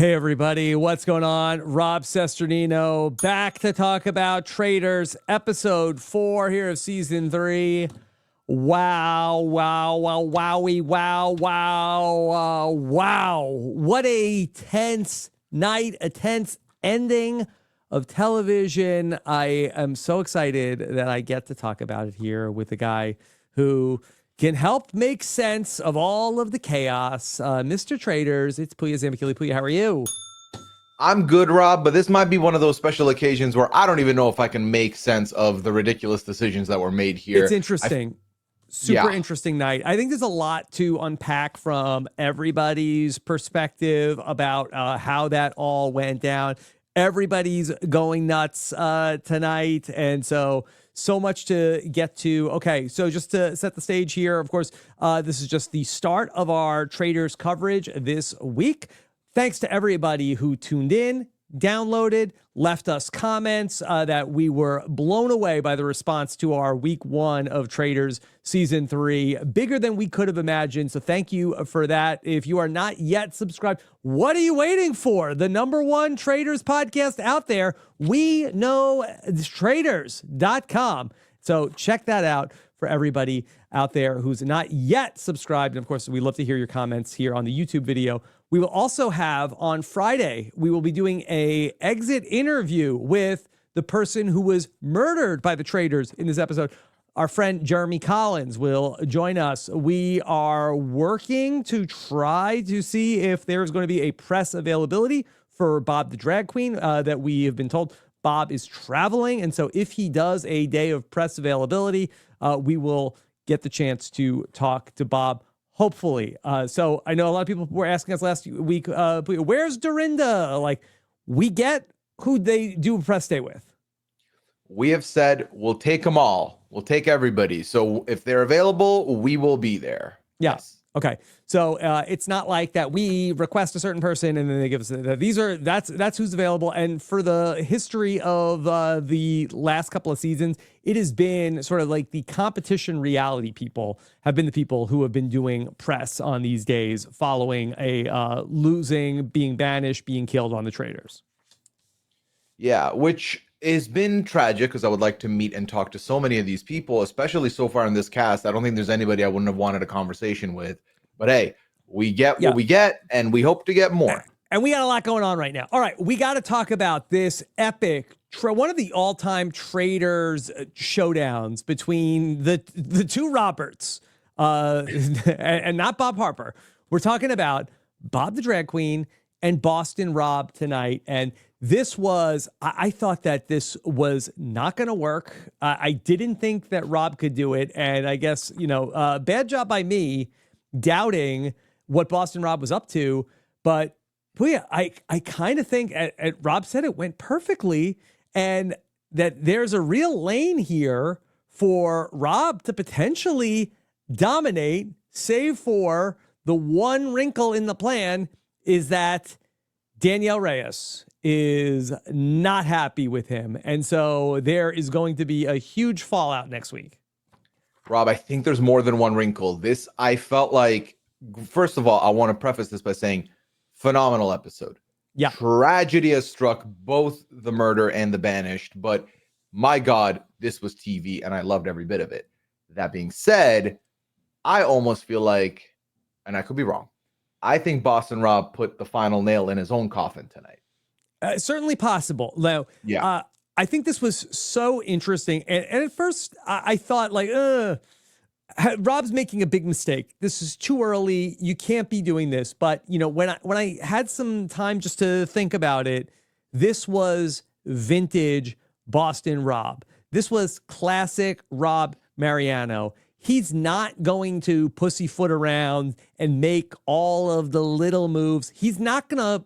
Hey everybody, what's going on? Rob Cesternino back to talk about Traitors, episode 4 here of season 3. Wow, wowie, wow. What a tense night, a tense ending of television. I am so excited that I get to talk about it here with a guy who can help make sense of all of the chaos. Mr. Traitors, it's Pooya Zambakili. Pooya, how are you? I'm good, Rob, but this might be one of those special occasions where I don't even know if I can make sense of the ridiculous decisions that were made here. It's interesting. Super interesting night. I think there's a lot to unpack from everybody's perspective about how that all went down. Everybody's going nuts tonight. And so much to get to. Okay, so just to set the stage here, of course, this is just the start of our Traitors coverage this week. Thanks to everybody who tuned in, downloaded, left us comments that we were blown away by the response to our week 1 of Traitors season 3. Bigger than we could have imagined. So thank you for that. If you are not yet subscribed, what are you waiting for? The #1 Traitors podcast out there. We know Traitors.com. So check that out for everybody out there who's not yet subscribed. And of course, we love to hear your comments here on the YouTube video. We will also have on Friday, we will be doing a exit interview with the person who was murdered by the Traitors in this episode. Our friend Jeremy Collins will join us. We are working to try to see if there's going to be a press availability for Bob the Drag Queen that we have been told Bob is traveling. And so if he does a day of press availability, we will get the chance to talk to Bob. Hopefully. So I know a lot of people were asking us last week, where's Dorinda? Like, we get who they do a press day with. We have said we'll take them all. We'll take everybody. So if they're available, we will be there. Yeah. Yes. Okay. So it's not like that we request a certain person and then they give us that's who's available. And for the history of the last couple of seasons, it has been sort of like the competition reality people have been the people who have been doing press on these days following a losing, being banished, being killed on the Traitors. Yeah, which has been tragic because I would like to meet and talk to so many of these people, especially so far in this cast. I don't think there's anybody I wouldn't have wanted a conversation with. But hey, we get what we get, and we hope to get more. And we got a lot going on right now. All right, we got to talk about this epic, one of the all-time Traitors showdowns between the two Roberts, and not Bob Harper. We're talking about Bob the Drag Queen and Boston Rob tonight. And this was, I thought that this was not going to work. I didn't think that Rob could do it. And I guess, bad job by me doubting what Boston Rob was up to. But Pooya, I kind of think Rob said it went perfectly, and that there's a real lane here for Rob to potentially dominate, save for the one wrinkle in the plan is that Danielle Reyes is not happy with him. And so there is going to be a huge fallout next week. Rob, I think there's more than one wrinkle. I felt like, first of all, I want to preface this by saying phenomenal episode. Yeah. Tragedy has struck both the murder and the banished, but my God, this was TV and I loved every bit of it. That being said, I almost feel like, and I could be wrong, I think Boston Rob put the final nail in his own coffin tonight. Certainly possible. Now, yeah. I think this was so interesting. And at first I thought like, Rob's making a big mistake. This is too early. You can't be doing this. But, when I had some time just to think about it, this was vintage Boston Rob. This was classic Rob Mariano. He's not going to pussyfoot around and make all of the little moves. He's not gonna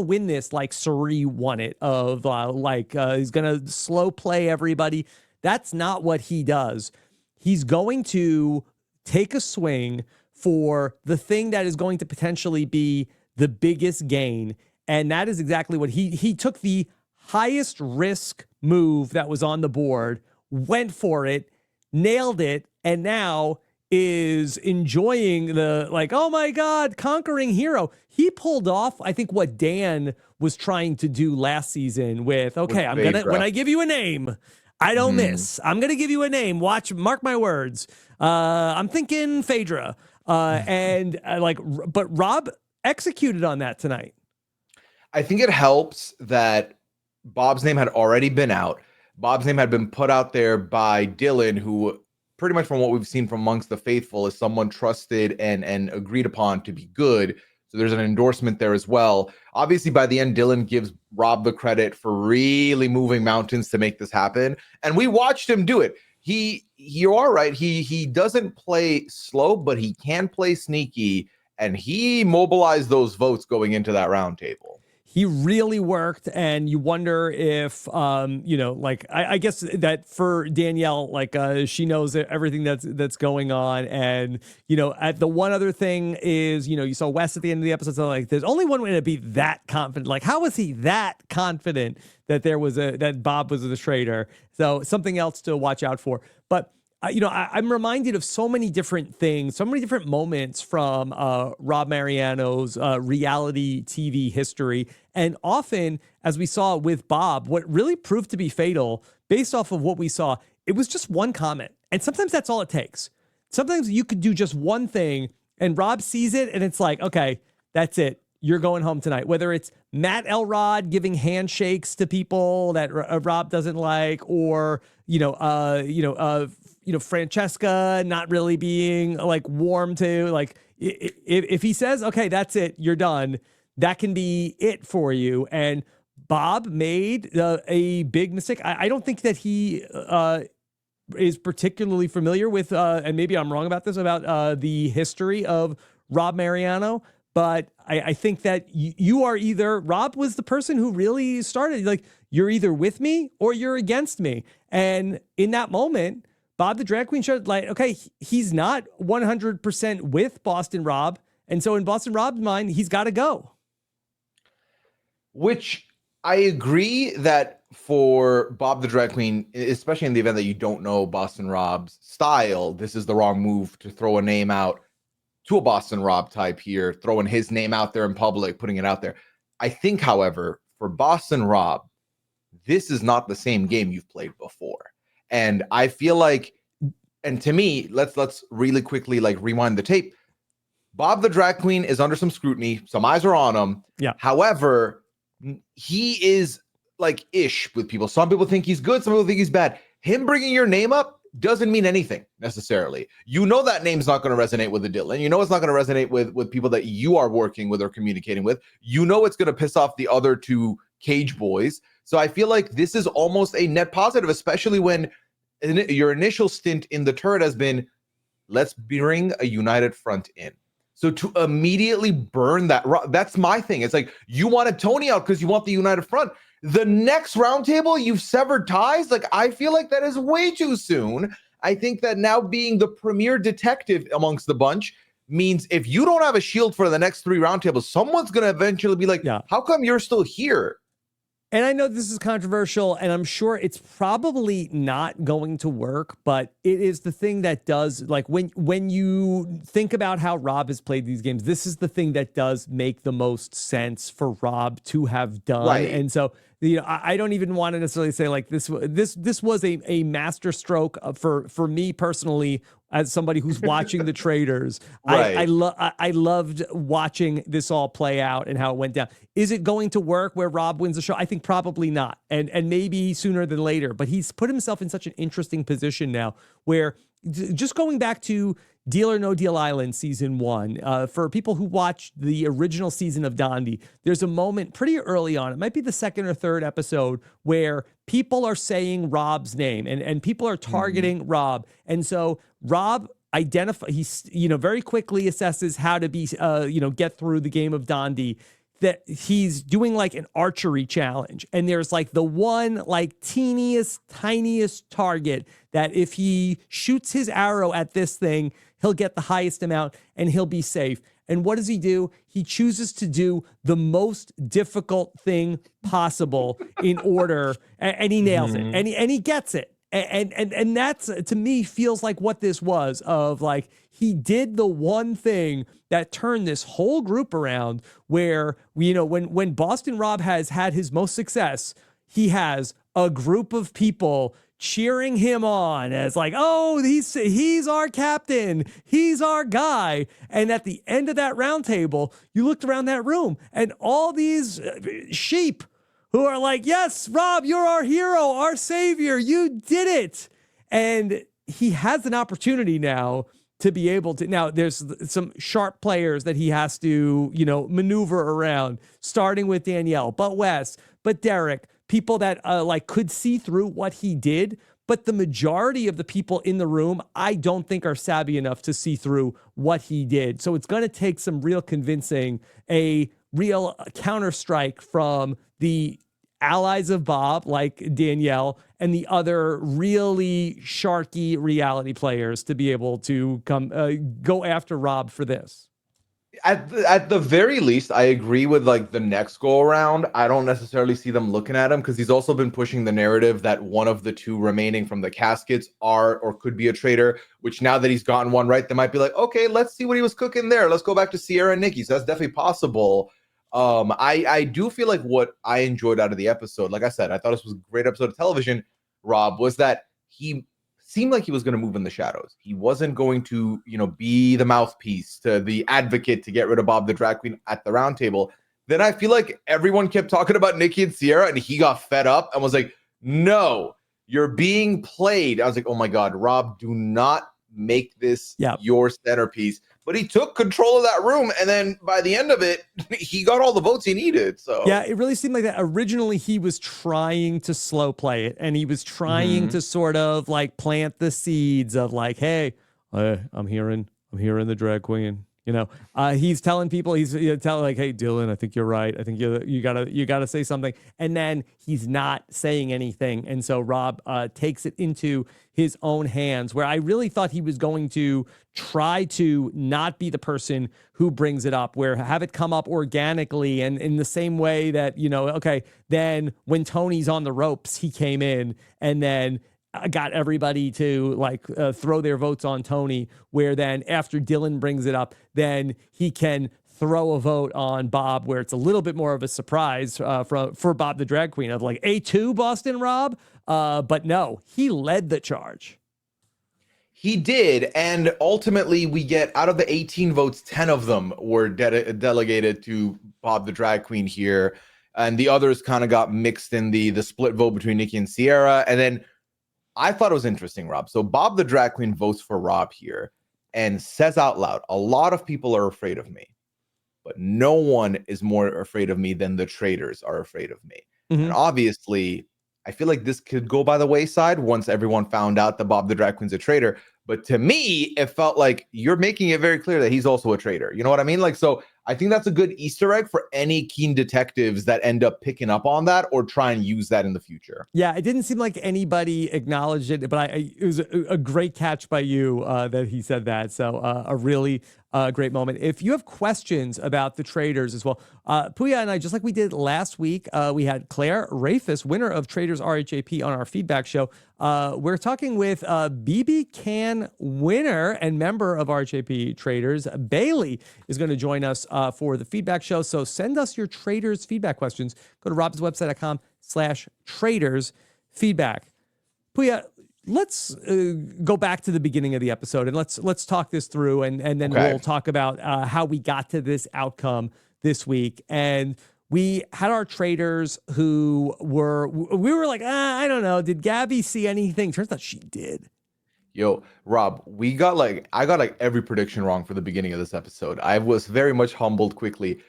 win this like Suri won it. He's gonna slow play everybody. That's not what he does. He's going to take a swing for the thing that is going to potentially be the biggest gain, and that is exactly what he took. The highest risk move that was on the board, went for it, nailed it. And now is enjoying the, like, oh my God, conquering hero. He pulled off, I think, what Dan was trying to do last season with, okay, when I give you a name, I don't miss. I'm going to give you a name. Mark my words. I'm thinking Phaedra. But Rob executed on that tonight. I think it helps that Bob's name had already been out. Bob's name had been put out there by Dylan, who pretty much from what we've seen from amongst the faithful is someone trusted and agreed upon to be good. So there's an endorsement there as well. Obviously, by the end, Dylan gives Rob the credit for really moving mountains to make this happen. And we watched him do it. You are right. He doesn't play slow, but he can play sneaky. And he mobilized those votes going into that round table. He really worked, and you wonder if, I guess that for Danielle, she knows everything that's going on, and at the one other thing is, you saw Wes at the end of the episode, so like, there's only one way to be that confident. Like, how was he that confident that that Bob was the traitor? So something else to watch out for, but. I'm reminded of so many different things, so many different moments from Rob Mariano's reality TV history. And often, as we saw with Bob, what really proved to be fatal, based off of what we saw, it was just one comment. And sometimes that's all it takes. Sometimes you could do just one thing, and Rob sees it, and it's like, okay, that's it. You're going home tonight. Whether it's Matt Elrod giving handshakes to people that Rob doesn't like, or Francesca not really being like warm to, like, if he says, okay, that's it, you're done, that can be it for you. And Bob made a big mistake. I don't think that he is particularly familiar with, and maybe I'm wrong about this, about the history of Rob Mariano. But I think that you are either, Rob was the person who really started, like, you're either with me or you're against me. And in that moment, Bob the drag queen showed, like, okay, he's not 100% with Boston Rob. And so in Boston Rob's mind, he's got to go. Which I agree that for Bob the drag queen, especially in the event that you don't know Boston Rob's style, this is the wrong move to throw a name out to a Boston Rob type here, throwing his name out there in public, putting it out there. I think, however, for Boston Rob, this is not the same game you've played before. And I feel like, and to me, let's really quickly like rewind the tape. Bob the drag queen is under some scrutiny. Some eyes are on him. Yeah. However, he is like ish with people. Some people think he's good. Some people think he's bad. Him bringing your name up doesn't mean anything necessarily. That name's not going to resonate with a Dylan. It's not going to resonate with people that you are working with or communicating with. It's going to piss off the other two cage boys. So I feel like this is almost a net positive, especially when your initial stint in the turret has been, let's bring a united front in. So to immediately burn that's my thing. It's like, you wanted Tony out because you want the united front. The next roundtable, you've severed ties. Like, I feel like that is way too soon. I think that now being the premier detective amongst the bunch means if you don't have a shield for the next three roundtables, someone's going to eventually be like, how come you're still here? And I know this is controversial, and I'm sure it's probably not going to work, but it is the thing that does, like, when you think about how Rob has played these games, this is the thing that does make the most sense for Rob to have done. Right. And so, I don't even want to necessarily say like this was a master stroke for me personally, as somebody who's watching the Traitors. Right. I loved watching this all play out and how it went down. Is it going to work where Rob wins the show? I think probably not, and maybe sooner than later. But he's put himself in such an interesting position now where, just going back to Deal or No Deal Island season 1, for people who watched the original season of Dondi, there's a moment pretty early on, it might be the second or third episode, where people are saying Rob's name and people are targeting Rob. And so Rob he's, very quickly assesses how to be, get through the game of Dondi, that he's doing like an archery challenge. And there's like the one like teeniest, tiniest target that if he shoots his arrow at this thing, he'll get the highest amount and he'll be safe. And what does he do? He chooses to do the most difficult thing possible in order, and he nails it, and he gets it. And that's, to me, feels like what this was, of like, he did the one thing that turned this whole group around, where, you know, when Boston Rob has had his most success, he has a group of people cheering him on as like, oh, he's our captain, he's our guy. And at the end of that round table, you looked around that room and all these sheep who are like, yes, Rob, you're our hero, our savior, you did it. And he has an opportunity now to be able to, now there's some sharp players that he has to, you know, maneuver around, starting with Danielle, but Wes, but Derek, people that like could see through what he did. But the majority of the people in the room, I don't think are savvy enough to see through what he did. So it's going to take some real convincing, a real counterstrike from the allies of Bob, like Danielle, and the other really sharky reality players to be able to come go after Rob for this. At the very least, I agree with like the next go around. I don't necessarily see them looking at him, because he's also been pushing the narrative that one of the two remaining from the caskets are or could be a traitor, which now that he's gotten one right, they might be like, okay, let's see what he was cooking there. Let's go back to Sierra and Nikki. So that's definitely possible. I do feel like what I enjoyed out of the episode, like I said, I thought this was a great episode of television, Rob, was that he seemed like he was going to move in the shadows. He wasn't going to, you know, be the mouthpiece, to the advocate to get rid of Bob the drag queen at the round table. Then I feel like everyone kept talking about Nikki and Sierra, and he got fed up and was like, no, you're being played. I was like, oh my God, Rob, do not make this your centerpiece. But he took control of that room, and then by the end of it, he got all the votes he needed. So yeah, it really seemed like that. Originally, he was trying to slow play it, and he was trying to sort of like plant the seeds of like, hey, I'm hearing the drag queen. You know, he's telling people, he's telling like, hey, Dylan, I think you're right. I think you gotta say something. And then he's not saying anything. And so Rob takes it into his own hands, where I really thought he was going to try to not be the person who brings it up, where have it come up organically. And in the same way that, you know, okay, then when Tony's on the ropes, he came in and then got everybody to like throw their votes on Tony, where then after Dylan brings it up, then he can throw a vote on Bob, where it's a little bit more of a surprise for Bob the drag queen of like A2 Boston Rob. But no, he led the charge. He did, and ultimately we get, out of the 18 votes, 10 of them were delegated to Bob the drag queen here, and the others kind of got mixed in the split vote between Nikki and Sierra. And then I thought it was interesting, Rob. So Bob the drag queen votes for Rob here and says out loud, a lot of people are afraid of me, but no one is more afraid of me than the traitors are afraid of me. And obviously, I feel like this could go by the wayside once everyone found out that Bob the drag queen's a traitor. But to me, it felt like you're making it very clear that he's also a traitor. You know what I mean? Like, so I think that's a good Easter egg for any keen detectives that end up picking up on that or try and use that in the future. Yeah, it didn't seem like anybody acknowledged it, but it was a great catch by you that he said that. So a really great moment. If you have questions about the Traitors as well, Pooya and I, just like we did last week, we had Claire Rafus, winner of Traitors RHAP, on our feedback show. We're talking with BB Can winner and member of RHAP Traitors, Bailey, is going to join us for the feedback show. So send us your Traitors feedback questions. Go to robswebsite.com/Traitors feedback. Pooya, let's go back to the beginning of the episode and let's talk this through, and then we'll talk about how we got to this outcome this week. And we had our traitors who we were like, I don't know, did Gabby see anything? Turns out she did. Yo, Rob, I got like every prediction wrong for the beginning of this episode. I was very much humbled quickly.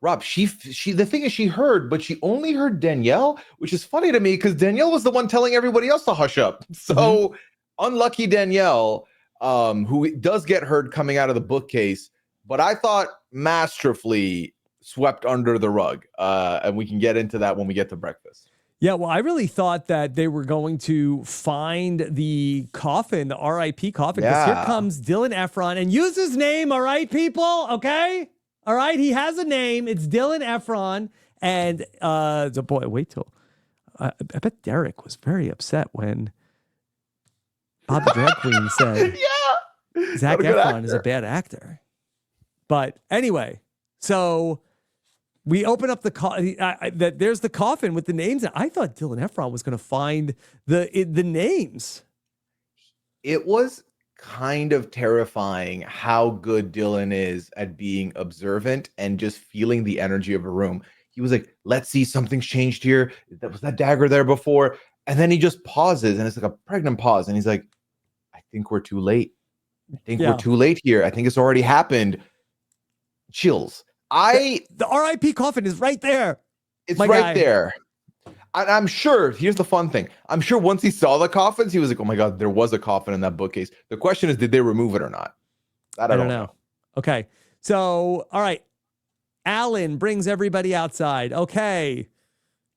Rob, she the thing is, she heard, but she only heard Danielle, which is funny to me because Danielle was the one telling everybody else to hush up. So unlucky Danielle, who does get heard coming out of the bookcase, but I thought masterfully swept under the rug. And we can get into that when we get to breakfast. Yeah, well, I really thought that they were going to find the coffin, the RIP coffin, because here comes Dylan Efron, and use his name, all right, people, okay? All right, he has a name. It's Dylan Efron, and boy, wait till I bet Derek was very upset when Bobby Drag Queen said, Yeah. Zac Not a good Efron is a actor. bad actor. But anyway, so we open up the there's the coffin with the names. I thought Dylan Efron was going to find the names. It was kind of terrifying how good Dylan is at being observant and just feeling the energy of a room. He was like, let's see, something's changed here. Was that dagger there before? And then he just pauses, and it's like a pregnant pause. And he's like, I think we're too late. I think we're too late here. I think it's already happened. Chills. The RIP coffin is right there. It's right there. And I'm sure, here's the fun thing. I'm sure once he saw the coffins, he was like, oh my God, there was a coffin in that bookcase. The question is, did they remove it or not? That I don't know. Okay. So, all right. Alan brings everybody outside. Okay.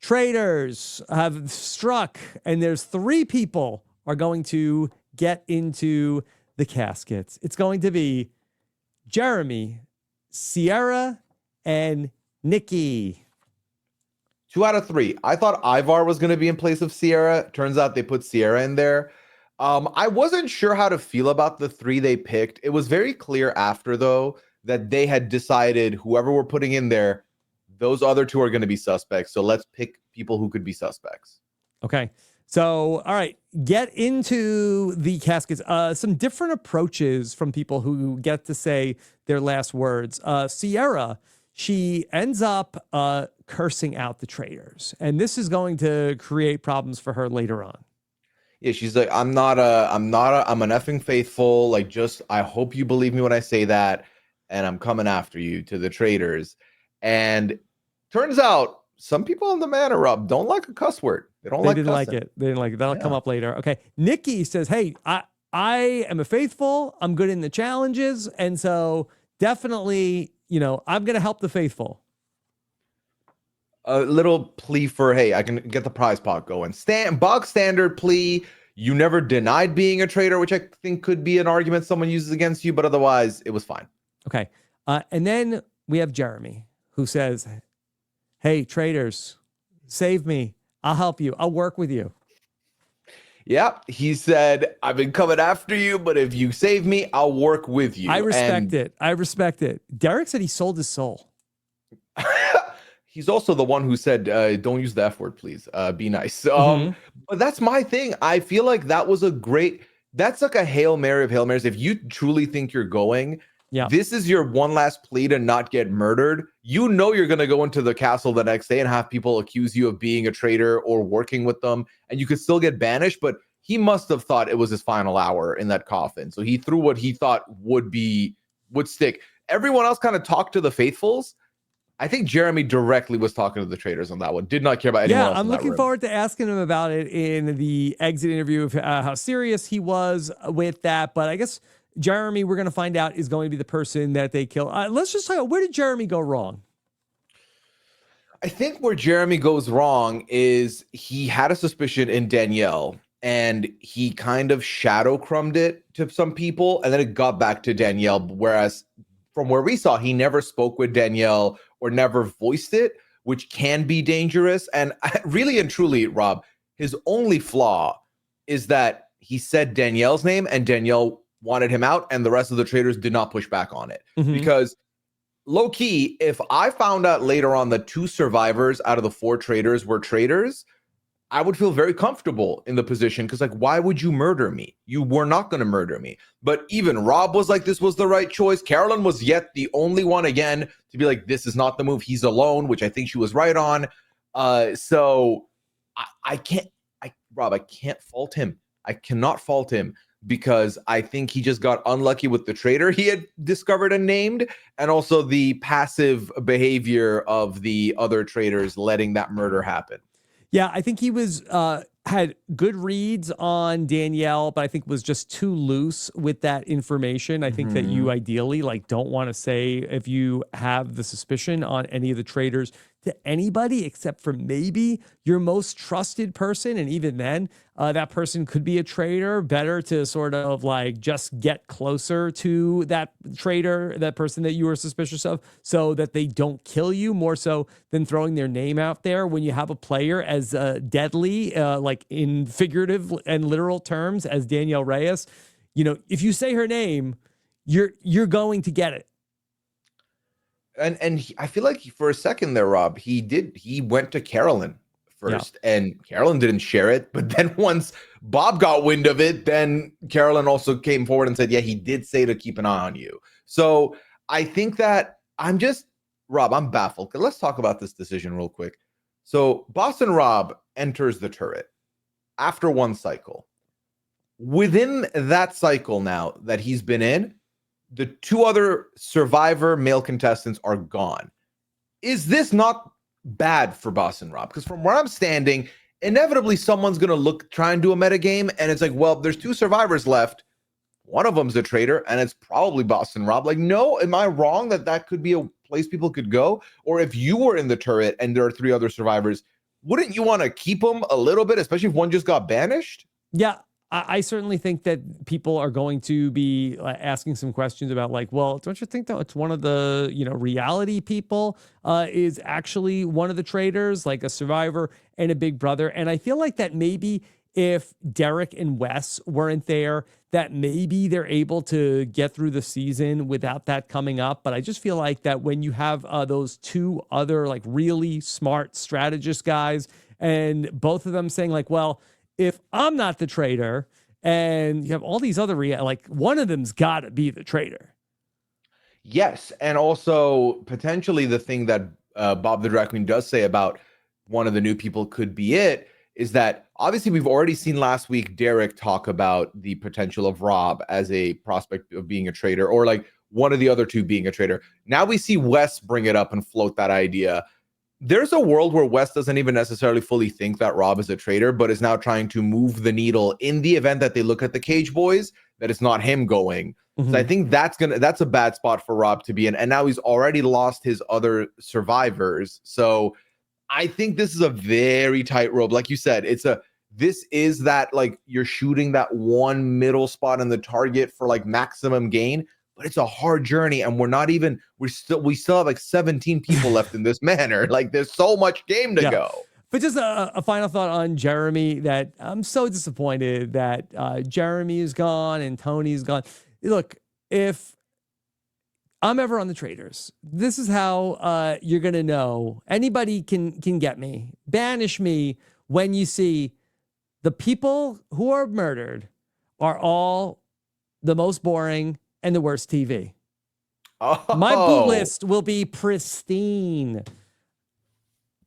Traitors have struck, and there's 3 people are going to get into the caskets. It's going to be Jeremy, Sierra, and Nikki. 2 out of 3. I thought Ivar was going to be in place of Sierra. Turns out they put Sierra in there. I wasn't sure how to feel about the 3 they picked. It was very clear after, though, that they had decided whoever we're putting in there, those other 2 are going to be suspects. So let's pick people who could be suspects. Okay. So, all right, get into the caskets. Some different approaches from people who get to say their last words. Sierra, she ends up cursing out the traitors, and this is going to create problems for her later on. Yeah, she's like, I'm an effing faithful. Like, just, I hope you believe me when I say that, and I'm coming after you to the traitors. And turns out some people in the manor, Rob, don't like a cuss word. They didn't like it. They didn't like it. That'll come up later. Okay. Nikki says, hey, I am a faithful. I'm good in the challenges. And so definitely, I'm going to help the faithful. A little plea for, hey, I can get the prize pot going. Bog standard plea. You never denied being a traitor, which I think could be an argument someone uses against you, but otherwise it was fine. Okay. And then we have Jeremy, who says, hey, traitors, save me. I'll help you. I'll work with you. Yeah, he said, I've been coming after you, but if you save me, I'll work with you. I respect it. Derek said he sold his soul. He's also the one who said, don't use the F word, please. Be nice. But that's my thing. I feel like that was that's like a Hail Mary of Hail Marys. If you truly think you're going, this is your one last plea to not get murdered. You're going to go into the castle the next day and have people accuse you of being a traitor or working with them, and you could still get banished. But he must have thought it was his final hour in that coffin. So he threw what he thought would stick. Everyone else kind of talked to the faithfuls. I think Jeremy directly was talking to the traitors on that one. Did not care about anyone else. Yeah, I'm looking forward to asking him about it in the exit interview of how serious he was with that. But I guess Jeremy, we're going to find out, is going to be the person that they kill. Let's just talk about, where did Jeremy go wrong? I think where Jeremy goes wrong is he had a suspicion in Danielle, and he kind of shadow crumbed it to some people, and then it got back to Danielle. Whereas from where we saw, he never spoke with Danielle or never voiced it, which can be dangerous. And really and truly, Rob, his only flaw is that he said Danielle's name and Danielle wanted him out, and the rest of the traitors did not push back on it. Because low key, if I found out later on that 2 survivors out of the 4 traitors were traitors, I would feel very comfortable in the position, because like, why would you murder me? You were not going to murder me. But even Rob was like, this was the right choice. Carolyn was yet the only one again to be like, this is not the move. He's alone, which I think she was right on. So I can't fault him. I cannot fault him, because I think he just got unlucky with the traitor he had discovered and named, and also the passive behavior of the other traitors letting that murder happen. Yeah, I think he was had good reads on Danielle, but I think was just too loose with that information. I think that you ideally don't want to say, if you have the suspicion on any of the traitors, to anybody except for maybe your most trusted person. And even then, that person could be a traitor. Better to sort of just get closer to that traitor, that person that you were suspicious of, so that they don't kill you, more so than throwing their name out there when you have a player as deadly like in figurative and literal terms as Danielle Reyes. You know, if you say her name, you're going to get it. And I feel like for a second there, Rob, he went to Carolyn first, and Carolyn didn't share it. But then once Bob got wind of it, then Carolyn also came forward and said, yeah, he did say to keep an eye on you. So I think that Rob, I'm baffled. Let's talk about this decision real quick. So Boston Rob enters the turret after one cycle. Within that cycle now that he's been in, the two other survivor male contestants are gone. Is this not bad for Boston Rob? Because from where I'm standing, inevitably someone's going to try and do a meta game, and it's like, well, there's two survivors left. One of them's a traitor, and it's probably Boston Rob. Like, no, am I wrong that could be a place people could go? Or if you were in the turret and there are three other survivors, wouldn't you want to keep them a little bit, especially if one just got banished? Yeah. I certainly think that people are going to be asking some questions about like, well, don't you think that it's one of the, reality people is actually one of the traitors, like a survivor and a big brother. And I feel like that maybe if Derek and Wes weren't there, that maybe they're able to get through the season without that coming up. But I just feel like that when you have those two other like really smart strategist guys and both of them saying like, well, if I'm not the traitor and you have all these other like one of them's got to be the traitor. Yes. And also potentially the thing that Bob the Drag Queen does say about one of the new people could be it is that obviously we've already seen last week Derek talk about the potential of Rob as a prospect of being a traitor, or like one of the other two being a traitor. Now we see Wes bring it up and float that idea. There's a world where Wes doesn't even necessarily fully think that Rob is a traitor, but is now trying to move the needle in the event that they look at the Cage Boys, that it's not him going. So I think that's a bad spot for Rob to be in. And now he's already lost his other survivors. So I think this is a very tight rope. Like you said, this is that like you're shooting that one middle spot in the target for like maximum gain. But it's a hard journey, and we still have like 17 people left in this manner. Like there's so much game to go. But just a final thought on Jeremy, that I'm so disappointed that Jeremy is gone and Tony's gone. Look, if I'm ever on the Traitors, this is how you're gonna know anybody can get me. Banish me when you see the people who are murdered are all the most boring and the worst TV. Oh. My boot list will be pristine.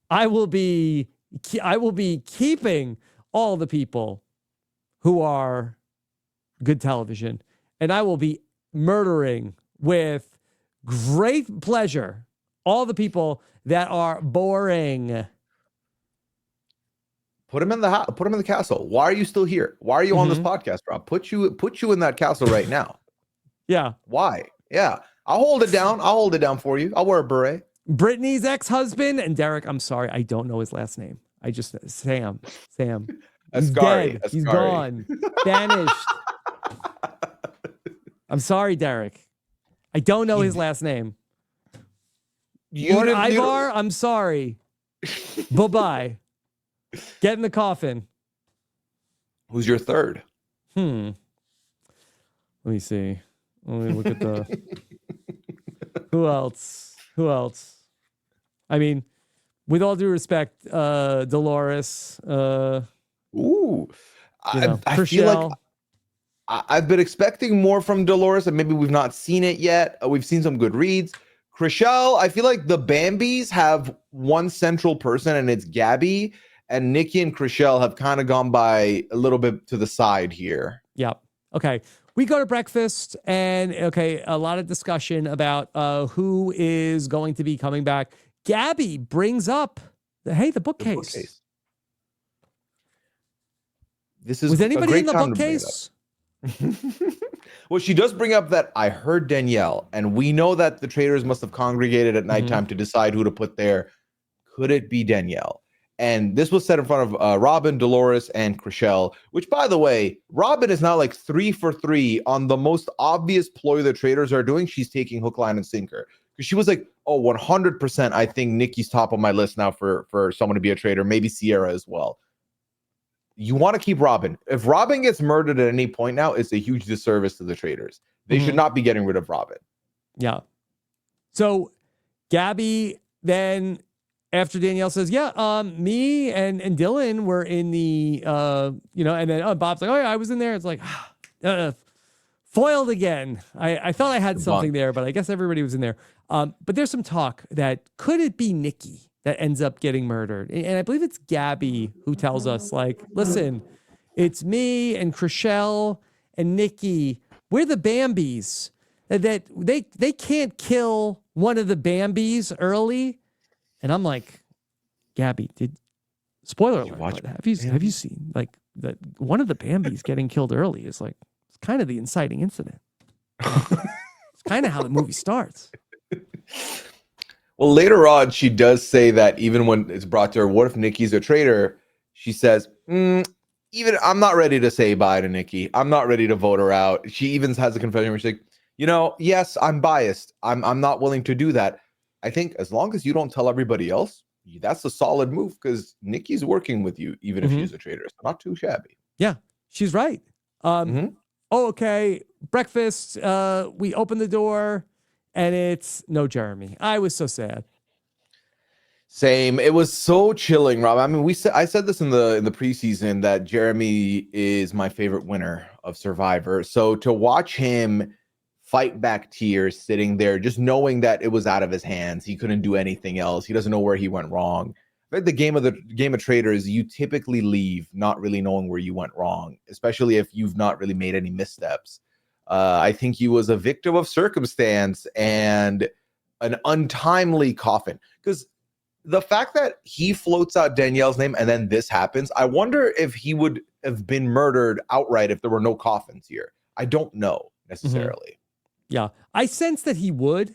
I will be keeping all the people who are good television, and I will be murdering with great pleasure all the people that are boring. Put him in the castle. Why are you still here? Why are you on this podcast, Rob? Put you in that castle right now. Yeah. Why? Yeah. I'll hold it down. I'll hold it down for you. I'll wear a beret. Brittany's ex-husband and Derek, I'm sorry, I don't know his last name. Sam. He's dead. He's gone. Banished. I'm sorry, Derek. I don't know his last name. Lord Ivar, I'm sorry. Bye-bye. Get in the coffin. Who's your third? Let me see. Let me look at the... Who else? I mean, with all due respect, Dolores. I feel like I've been expecting more from Dolores, and maybe we've not seen it yet. We've seen some good reads. Chrishell, I feel like the Bambis have one central person, and it's Gabby. And Nikki and Chrishell have kind of gone by a little bit to the side here. Yep. Okay. We go to breakfast, and a lot of discussion about who is going to be coming back. Gabby brings up the bookcase. Was anybody in the bookcase? Well, she does bring up that I heard Danielle, and we know that the traitors must have congregated at nighttime to decide who to put there. Could it be Danielle? And this was set in front of Robin, Dolores, and Chrishell, which, by the way, Robin is now like 3 for 3 on the most obvious ploy the traitors are doing. She's taking hook, line, and sinker. Because she was like, 100%, I think Nikki's top of my list now for someone to be a traitor, maybe Sierra as well. you want to keep Robin. If Robin gets murdered at any point now, it's a huge disservice to the Traitors. They should not be getting rid of Robin. Yeah. So Gabby then, after Danielle says, yeah, me and Dylan were in the, and then Bob's like, oh yeah, I was in there. It's like, foiled again. I thought I had something there, but I guess everybody was in there. But there's some talk that could it be Nikki that ends up getting murdered? And I believe it's Gabby who tells us, like, listen, it's me and Chriselle and Nikki. We're the Bambis. That they can't kill one of the Bambis early. And I'm like, Gabby, spoiler alert, have you seen like that one of the Bambis getting killed early is like it's kind of the inciting incident. It's kind of how the movie starts. Well, later on, she does say that even when it's brought to her, what if Nikki's a traitor? She says, even I'm not ready to say bye to Nikki. I'm not ready to vote her out. She even has a confession where she's like, yes, I'm biased. I'm not willing to do that. I think as long as you don't tell everybody else, that's a solid move because Nikki's working with you, even if she's a traitor. It's not too shabby. Yeah, she's right. Oh, okay. Breakfast. We open the door and it's no Jeremy. I was so sad. Same. It was so chilling, Rob. I mean, I said this in the preseason that Jeremy is my favorite winner of Survivor. So to watch him fight back tears sitting there, just knowing that it was out of his hands. He couldn't do anything else. He doesn't know where he went wrong. Like the game of Traitors, you typically leave not really knowing where you went wrong, especially if you've not really made any missteps. I think he was a victim of circumstance and an untimely coffin. Because the fact that he floats out Danielle's name and then this happens, I wonder if he would have been murdered outright if there were no coffins here. I don't know necessarily. Yeah, I sense that he would.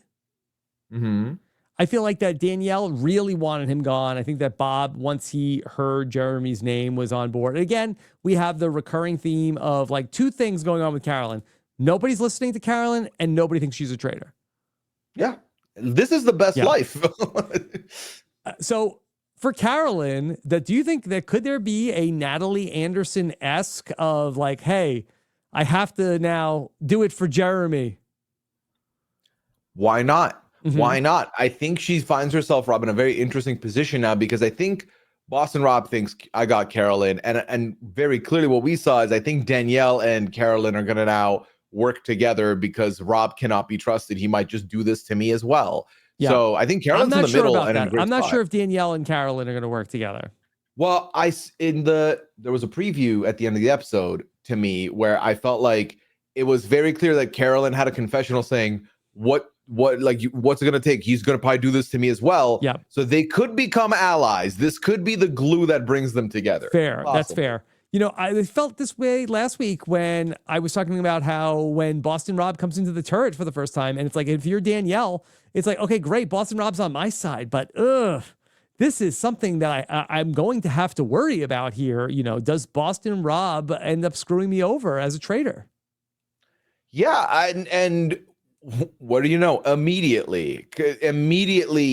I feel like that Danielle really wanted him gone. I think that Bob, once he heard Jeremy's name, was on board. Again, we have the recurring theme of like two things going on with Carolyn. Nobody's listening to Carolyn and nobody thinks she's a traitor. Yeah, this is the best life. So for Carolyn, do you think that could there be a Natalie Anderson-esque of like, hey, I have to now do it for Jeremy? Why not? Why not? I think she finds herself, Rob, in a very interesting position now because I think Boston Rob thinks I got Carolyn. And very clearly what we saw is I think Danielle and Carolyn are going to now work together because Rob cannot be trusted. He might just do this to me as well. Yeah. So I think Carolyn's in the middle. And I'm not sure if Danielle and Carolyn are going to work together. Well, there was a preview at the end of the episode to me where I felt like it was very clear that Carolyn had a confessional saying, what's it going to take? He's going to probably do this to me as well. Yeah. So they could become allies. This could be the glue that brings them together. Fair. That's fair. I felt this way last week when I was talking about how when Boston Rob comes into the turret for the first time, and it's like, if you're Danielle, it's like, okay, great. Boston Rob's on my side, but this is something that I'm going to have to worry about here. Does Boston Rob end up screwing me over as a traitor? Yeah. And what do you know? Immediately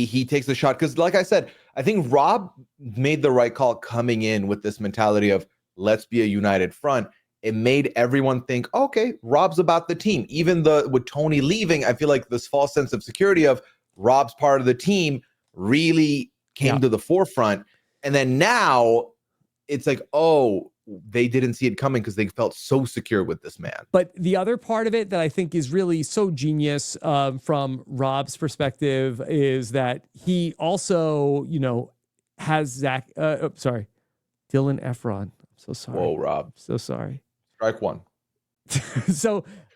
he takes the shot. Because like I said, I think Rob made the right call coming in with this mentality of let's be a united front. It made everyone think, okay, Rob's about the team. Even with Tony leaving, I feel like this false sense of security of Rob's part of the team really came to the forefront. And then now it's like, oh, they didn't see it coming because they felt so secure with this man. But the other part of it that I think is really so genius from Rob's perspective is that he also, has Dylan Efron. I'm so sorry. Whoa, Rob. So sorry. Strike one.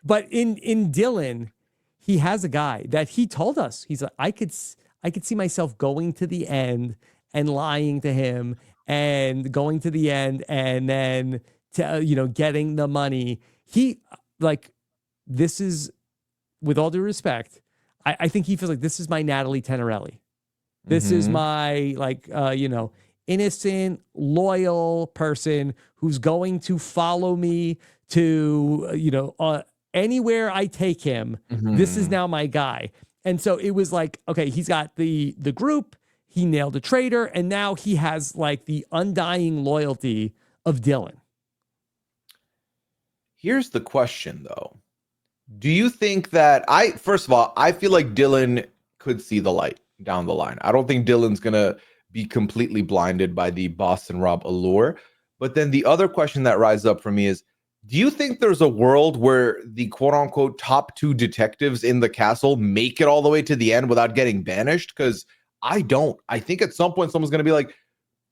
But in Dylan, he has a guy that he told us. He's like, I could see myself going to the end and lying to him and going to the end and then getting the money. This is, with all due respect, I think he feels like this is my Natalie Tenorelli. This is my innocent, loyal person who's going to follow me to anywhere I take him. This is now my guy. And so it was like, okay, he's got the group. He nailed a traitor, and now he has like the undying loyalty of Dylan? Here's the question, though. Do you think that first of all, I feel like Dylan could see the light down the line. I don't think Dylan's going to be completely blinded by the Boston Rob allure. But then the other question that rises up for me is, do you think there's a world where the quote unquote top 2 detectives in the castle make it all the way to the end without getting banished? Because I don't. I think at some point someone's going to be like,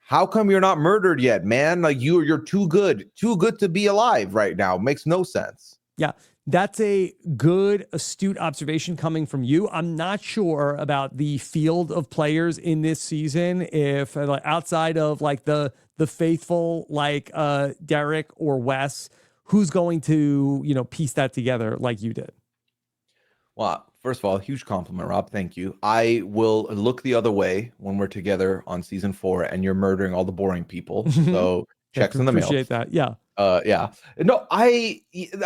how come you're not murdered yet, man? Like you're too good to be alive right now. Makes no sense. Yeah, that's a good, astute observation coming from you. I'm not sure about the field of players in this season. If outside of like the faithful, like Derek or Wes, who's going to, piece that together like you did? Well, first of all, huge compliment, Rob. Thank you. I will look the other way when we're together on season 4 and you're murdering all the boring people. So checks in the mail. Appreciate that. Yeah. Yeah. No, I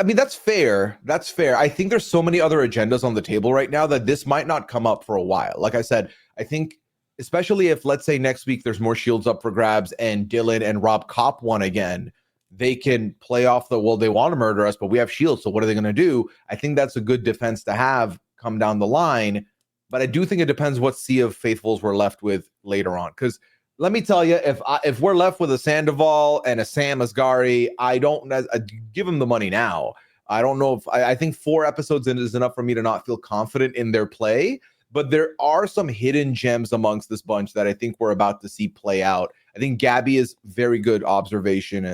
mean, that's fair. That's fair. I think there's so many other agendas on the table right now that this might not come up for a while. Like I said, I think especially if, let's say next week, there's more shields up for grabs and Dylan and Rob cop one again, they can play off the, well, they want to murder us, but we have shields. So what are they going to do? I think that's a good defense to have come down the line. But I do think it depends what sea of faithfuls we're left with later on. Because let me tell you, if we're left with a Sandoval and a Sam Asghari, I don't give them the money now. I don't know if I think 4 episodes in is enough for me to not feel confident in their play. But there are some hidden gems amongst this bunch that I think we're about to see play out. I think Gabby is very good observation.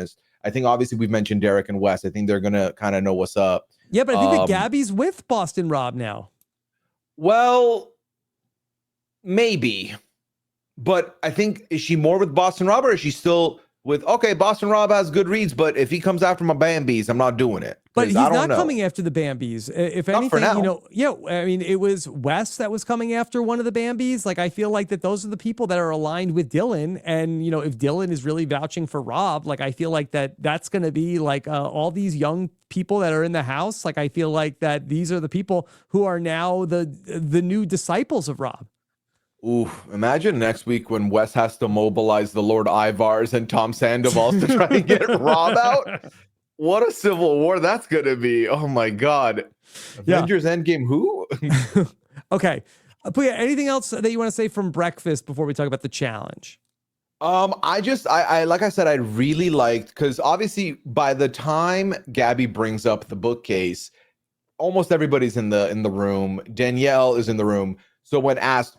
I think obviously we've mentioned Derek and Wes. I think they're gonna kind of know what's up. Yeah, but I think that Gabby's with Boston Rob now. Well, maybe. But I think, is she more with Boston Rob or is she still with, okay, Boston Rob has good reads, but if he comes after my Bambies, I'm not doing it. But he's not coming after the Bambies. If anything, I mean, it was Wes that was coming after one of the Bambies. Like, I feel like that those are the people that are aligned with Dylan. And, if Dylan is really vouching for Rob, like, I feel like that's going to be like all these young people that are in the house. Like, I feel like that these are the people who are now the new disciples of Rob. Ooh, imagine next week when Wes has to mobilize the Lord Ivars and Tom Sandoval to try and get Rob out. What a civil war that's going to be. Oh, my God. Avengers Endgame who? Okay. Pooya, anything else that you want to say from breakfast before we talk about the challenge? I like I said, I really liked, because obviously by the time Gabby brings up the bookcase, almost everybody's in the room. Danielle is in the room. So when asked,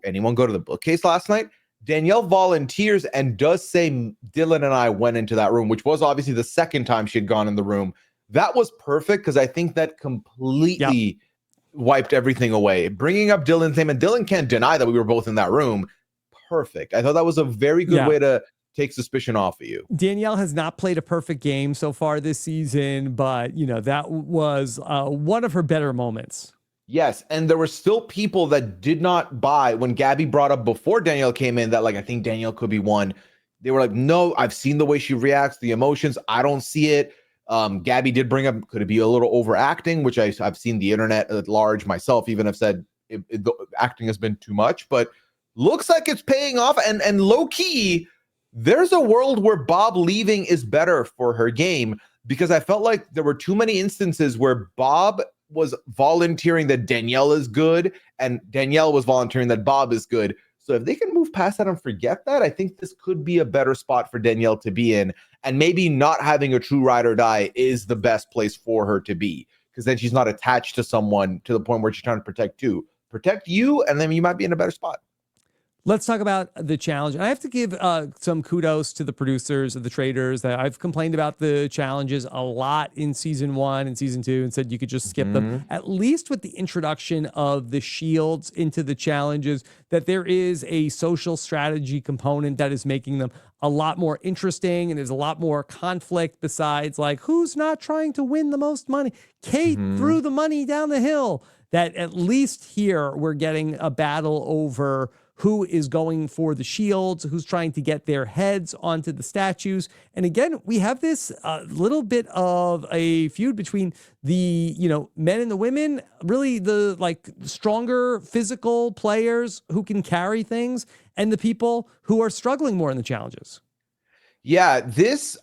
anyone go to the bookcase last night? Danielle volunteers and does say Dylan and I went into that room, which was obviously the second time she had gone in the room. That was perfect because I think that completely wiped everything away. Bringing up Dylan's name, and Dylan can't deny that we were both in that room. Perfect. I thought that was a very good way to take suspicion off of you. Danielle has not played a perfect game so far this season, but, that was one of her better moments. Yes, and there were still people that did not buy when Gabby brought up before Danielle came in that, like, I think Danielle could be one. They were like, no, I've seen the way she reacts, the emotions. I don't see it. Gabby did bring up, could it be a little overacting, which I've seen the internet at large myself even have said the acting has been too much, but looks like it's paying off. And low key, there's a world where Bob leaving is better for her game, because I felt like there were too many instances where Bob was volunteering that Danielle is good and Danielle was volunteering that Bob is good. So if they can move past that and forget that, I think this could be a better spot for Danielle to be in. And maybe not having a true ride or die is the best place for her to be, because then she's not attached to someone to the point where she's trying to protect you, and then you might be in a better spot. Let's talk about the challenge. And I have to give some kudos to the producers of the Traitors. That I've complained about the challenges a lot in season 1 and season 2 and said you could just skip them. At least with the introduction of the shields into the challenges, that there is a social strategy component that is making them a lot more interesting, and there's a lot more conflict besides like who's not trying to win the most money. Kate threw the money down the hill. That at least here we're getting a battle over who is going for the shields, who's trying to get their heads onto the statues. And again, we have this little bit of a feud between the, men and the women, really the like stronger physical players who can carry things, and the people who are struggling more in the challenges. Yeah,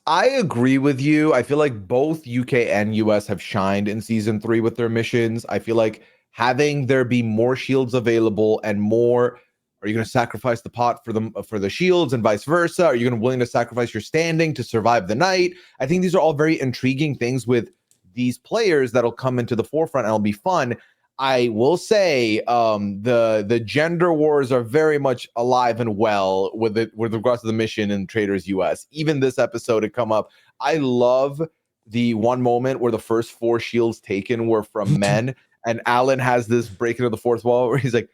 I agree with you. I feel like both UK and US have shined in season 3 with their missions. I feel like having there be more shields available and more, are you going to sacrifice the pot for the shields and vice versa? Are you going to willing to sacrifice your standing to survive the night? I think these are all very intriguing things with these players that'll come into the forefront and it'll be fun. I will say the gender wars are very much alive and well with regards to the mission in Traitors US. Even this episode had come up. I love the one moment where the first 4 shields taken were from men, and Alan has this breaking of the fourth wall where he's like,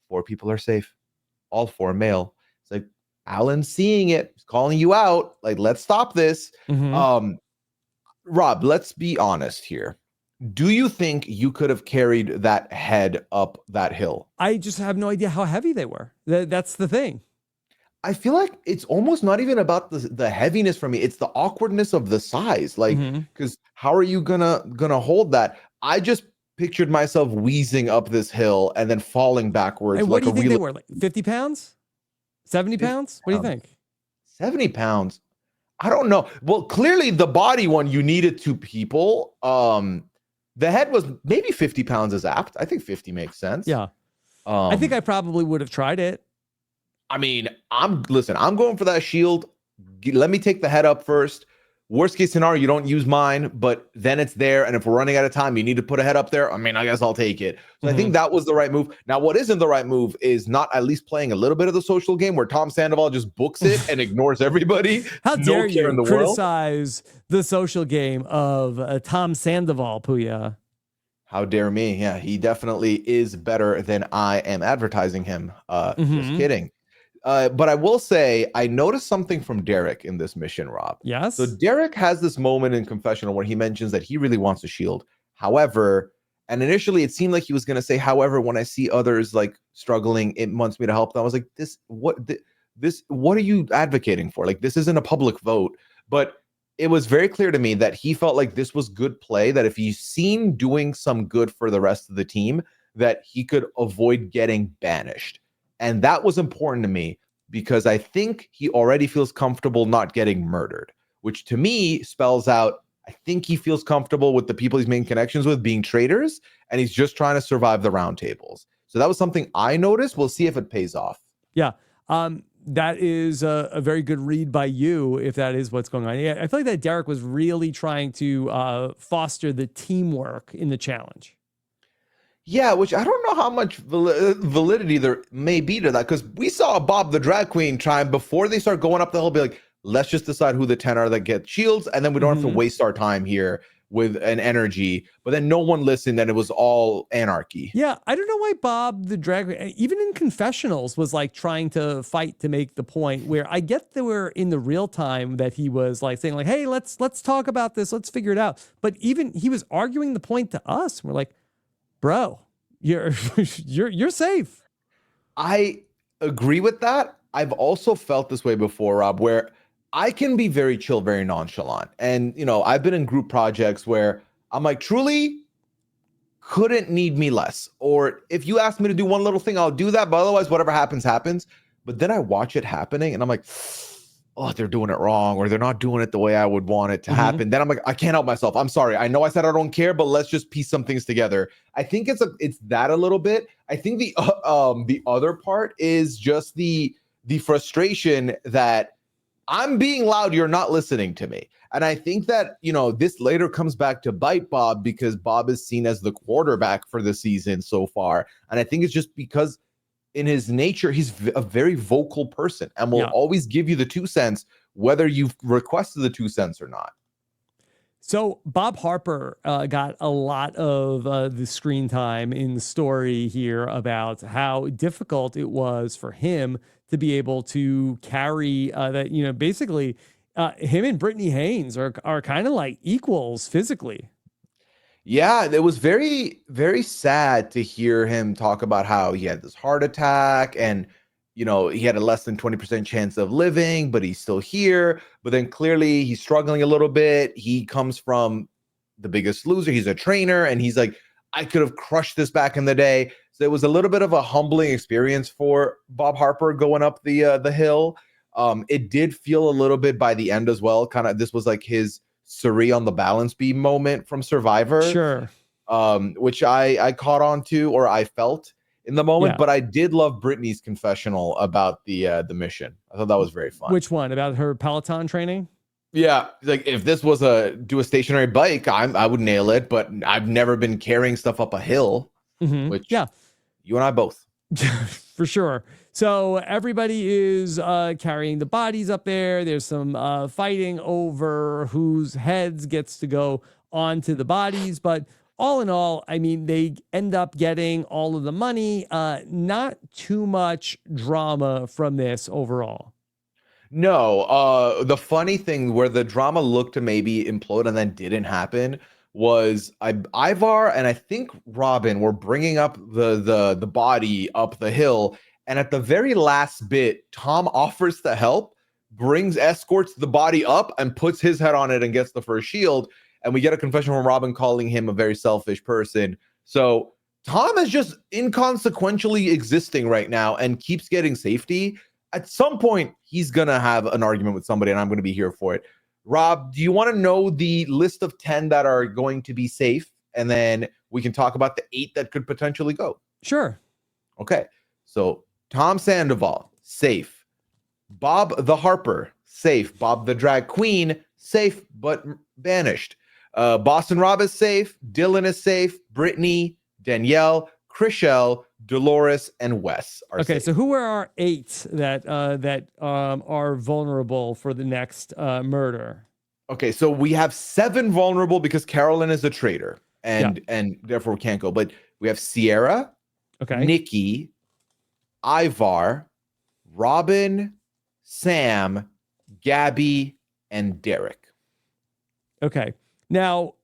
4 people are safe, all 4 male. It's like Alan seeing it, calling you out, like, let's stop this. Mm-hmm. Rob, let's be honest here. Do you think you could have carried that head up that hill? I just have no idea how heavy they were. That's the thing. I feel like it's almost not even about the heaviness for me. It's the awkwardness of the size. Like, because how are you gonna hold that? I just pictured myself wheezing up this hill and then falling backwards. And what do you think they were? Like 50 pounds? 70 pounds? What do you think? 70 pounds. I don't know. Well, clearly the body one, you needed 2 people. The head was maybe 50 pounds is apt. I think 50 makes sense. Yeah. I think I probably would have tried it. I mean, I'm going for that shield. Let me take the head up first. Worst case scenario, you don't use mine, but then it's there. And if we're running out of time, you need to put a head up there. I mean, I guess I'll take it. So I think that was the right move. Now, what isn't the right move is not at least playing a little bit of the social game where Tom Sandoval just books it and ignores everybody. How dare you criticize the social game of Tom Sandoval, Pooya? How dare me? Yeah, he definitely is better than I am advertising him. Just kidding. But I will say, I noticed something from Derek in this mission, Rob. Yes. So Derek has this moment in confessional where he mentions that he really wants a shield. However, and initially it seemed like he was going to say, however, when I see others like struggling, it wants me to help them. I was like, what are you advocating for? Like, this isn't a public vote. But it was very clear to me that he felt like this was good play, that if he's seen doing some good for the rest of the team, that he could avoid getting banished. And that was important to me because I think he already feels comfortable not getting murdered, which to me spells out, I think he feels comfortable with the people he's making connections with being traitors, and he's just trying to survive the roundtables. So that was something I noticed. We'll see if it pays off. Yeah. That is a very good read by you, if that is what's going on. Yeah, I feel like that Derek was really trying to foster the teamwork in the challenge. Yeah, which I don't know how much validity there may be to that, because we saw Bob the drag queen try, before they start going up the hill, be like, let's just decide who the 10 are that get shields, and then we don't have to waste our time here with an energy. But then no one listened, and it was all anarchy. Yeah, I don't know why Bob the drag, even in confessionals, was like trying to fight to make the point, where I get that we're in the real time that he was like saying like, hey, let's talk about this, let's figure it out. But even he was arguing the point to us. We're like, bro, you're safe. I agree with that. I've also felt this way before, Rob, where I can be very chill, very nonchalant. And, you know, I've been in group projects where I'm like, truly couldn't need me less. Or if you ask me to do one little thing, I'll do that. But otherwise, whatever happens, happens. But then I watch it happening and I'm like, oh, they're doing it wrong, or they're not doing it the way I would want it to happen. Then I'm like, I can't help myself. I'm sorry. I know I said I don't care, but let's just piece some things together. I think it's that a little bit. I think the other part is just the frustration that I'm being loud, you're not listening to me. And I think that, you know, this later comes back to bite Bob, because Bob is seen as the quarterback for the season so far. And I think it's just because in his nature, he's a very vocal person and will always give you the 2 cents, whether you've requested the 2 cents or not. So Bob Harper got a lot of the screen time in the story here about how difficult it was for him to be able to carry that, you know, basically him and Brittany Haynes are kind of like equals physically. Yeah, it was very, very sad to hear him talk about how he had this heart attack and, you know, he had a less than 20% chance of living, but he's still here. But then clearly he's struggling a little bit. He comes from the Biggest Loser. He's a trainer, and he's like, I could have crushed this back in the day. So it was a little bit of a humbling experience for Bob Harper going up the hill. It did feel a little bit by the end as well. Kind of, this was like his Suri on the balance beam moment from Survivor, Sure. which I caught on to, or I felt in the moment. Yeah. But I did love Brittany's confessional about the mission. I thought that was very fun. Which one? About her Peloton training? Yeah, like if this was a stationary bike, I would nail it. But I've never been carrying stuff up a hill, which you and I both. For sure. So everybody is carrying the bodies up there. There's some fighting over whose heads gets to go onto the bodies. But all in all, I mean, they end up getting all of the money. Not too much drama from this overall. No, the funny thing where the drama looked to maybe implode and then didn't happen was Ivar and I think Robin were bringing up the body up the hill, and at the very last bit, Tom offers to help, escorts the body up, and puts his head on it and gets the first shield, and we get a confession from Robin calling him a very selfish person. So Tom is just inconsequentially existing right now and keeps getting safety. At some point, he's going to have an argument with somebody, and I'm going to be here for it. Rob, do you want to know the list of 10 that are going to be safe? And then we can talk about the 8 that could potentially go. Sure. Okay. So Tom Sandoval, safe. Bob the Harper, safe. Bob the Drag Queen, safe, but banished. Boston Rob is safe. Dylan is safe. Brittany, Danielle, Chriselle, Dolores, and Wes are safe. So who are our 8 that are vulnerable for the next murder? Okay, so we have 7 vulnerable because Carolyn is a traitor and therefore can't go. But we have Sierra, Nikki, Ivar, Robin, Sam, Gabby, and Derek. Okay. Now,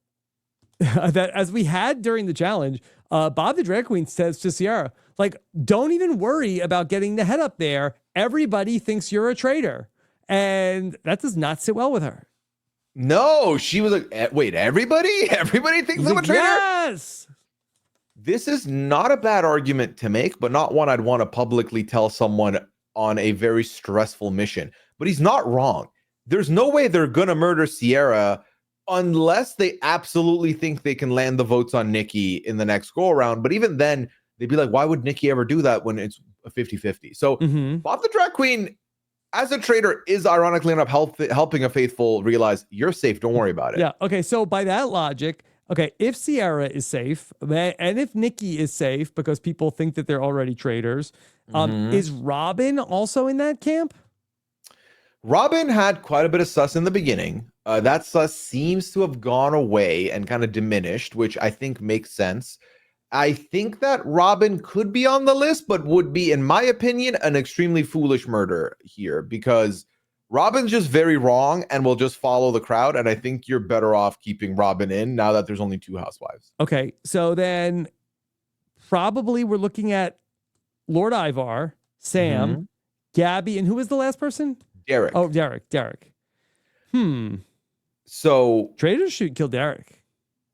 that as we had during the challenge, Bob the Drag Queen says to Sierra, like, don't even worry about getting the head up there. Everybody thinks you're a traitor. And that does not sit well with her. No, she was like, wait, everybody? Everybody thinks I'm a traitor? Yes. This is not a bad argument to make, but not one I'd want to publicly tell someone on a very stressful mission. But he's not wrong. There's no way they're going to murder Sierra unless they absolutely think they can land the votes on Nikki in the next go around. But even then, they'd be like, why would Nikki ever do that when it's a 50-50? So Bob the Drag Queen, as a traitor, is ironically enough helping a faithful realize you're safe. Don't worry about it. Yeah. Okay. So by that logic, if Sierra is safe and if Nikki is safe because people think that they're already traitors, is Robin also in that camp? Robin had quite a bit of sus in the beginning. That sus seems to have gone away and kind of diminished, which I think makes sense. I think that Robin could be on the list, but would be, in my opinion, an extremely foolish murder here because Robin's just very wrong and will just follow the crowd. And I think you're better off keeping Robin in now that there's only 2 housewives. Okay. So then probably we're looking at Lord Ivar, Sam, Gabby, and who was the last person? Derek. Oh, Derek. So traitors should kill Derek.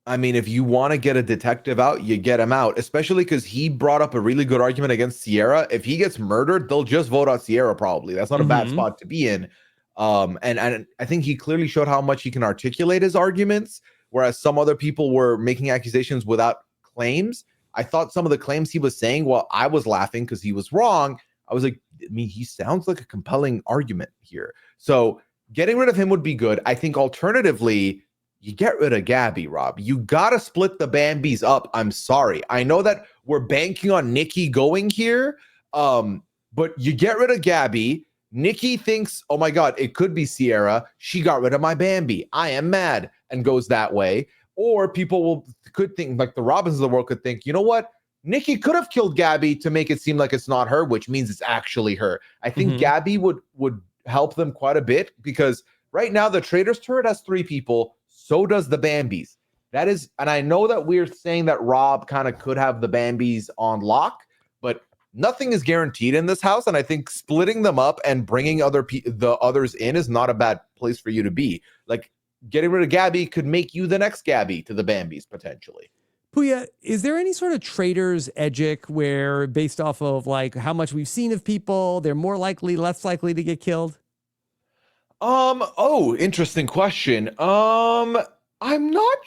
I mean, if you want to get a detective out, you get him out, especially because he brought up a really good argument against Sierra. If he gets murdered, they'll just vote out Sierra probably. That's not a bad spot to be in. And I think he clearly showed how much he can articulate his arguments, whereas some other people were making accusations without claims. I thought some of the claims he was saying, well, I was laughing because he was wrong. I was like, I mean, he sounds like a compelling argument here. So getting rid of him would be good. I think alternatively, you get rid of Gabby, Rob. You got to split the Bambis up. I'm sorry. I know that we're banking on Nikki going here, but you get rid of Gabby. Nikki thinks, oh my God, it could be Sierra. She got rid of my Bambi. I am mad, and goes that way. Or people could think, like the Robins of the world could think, you know what? Nikki could have killed Gabby to make it seem like it's not her, which means it's actually her. I think Gabby would help them quite a bit because right now the Traitors turret has 3 people. So does the Bambis. That is, and I know that we're saying that Rob kind of could have the Bambis on lock, but nothing is guaranteed in this house. And I think splitting them up and bringing the others in is not a bad place for you to be. Like getting rid of Gabby could make you the next Gabby to the Bambis potentially. Pooya, is there any sort of Traitors edgic where based off of like how much we've seen of people, they're more likely, less likely to get killed? Oh, interesting question. I'm not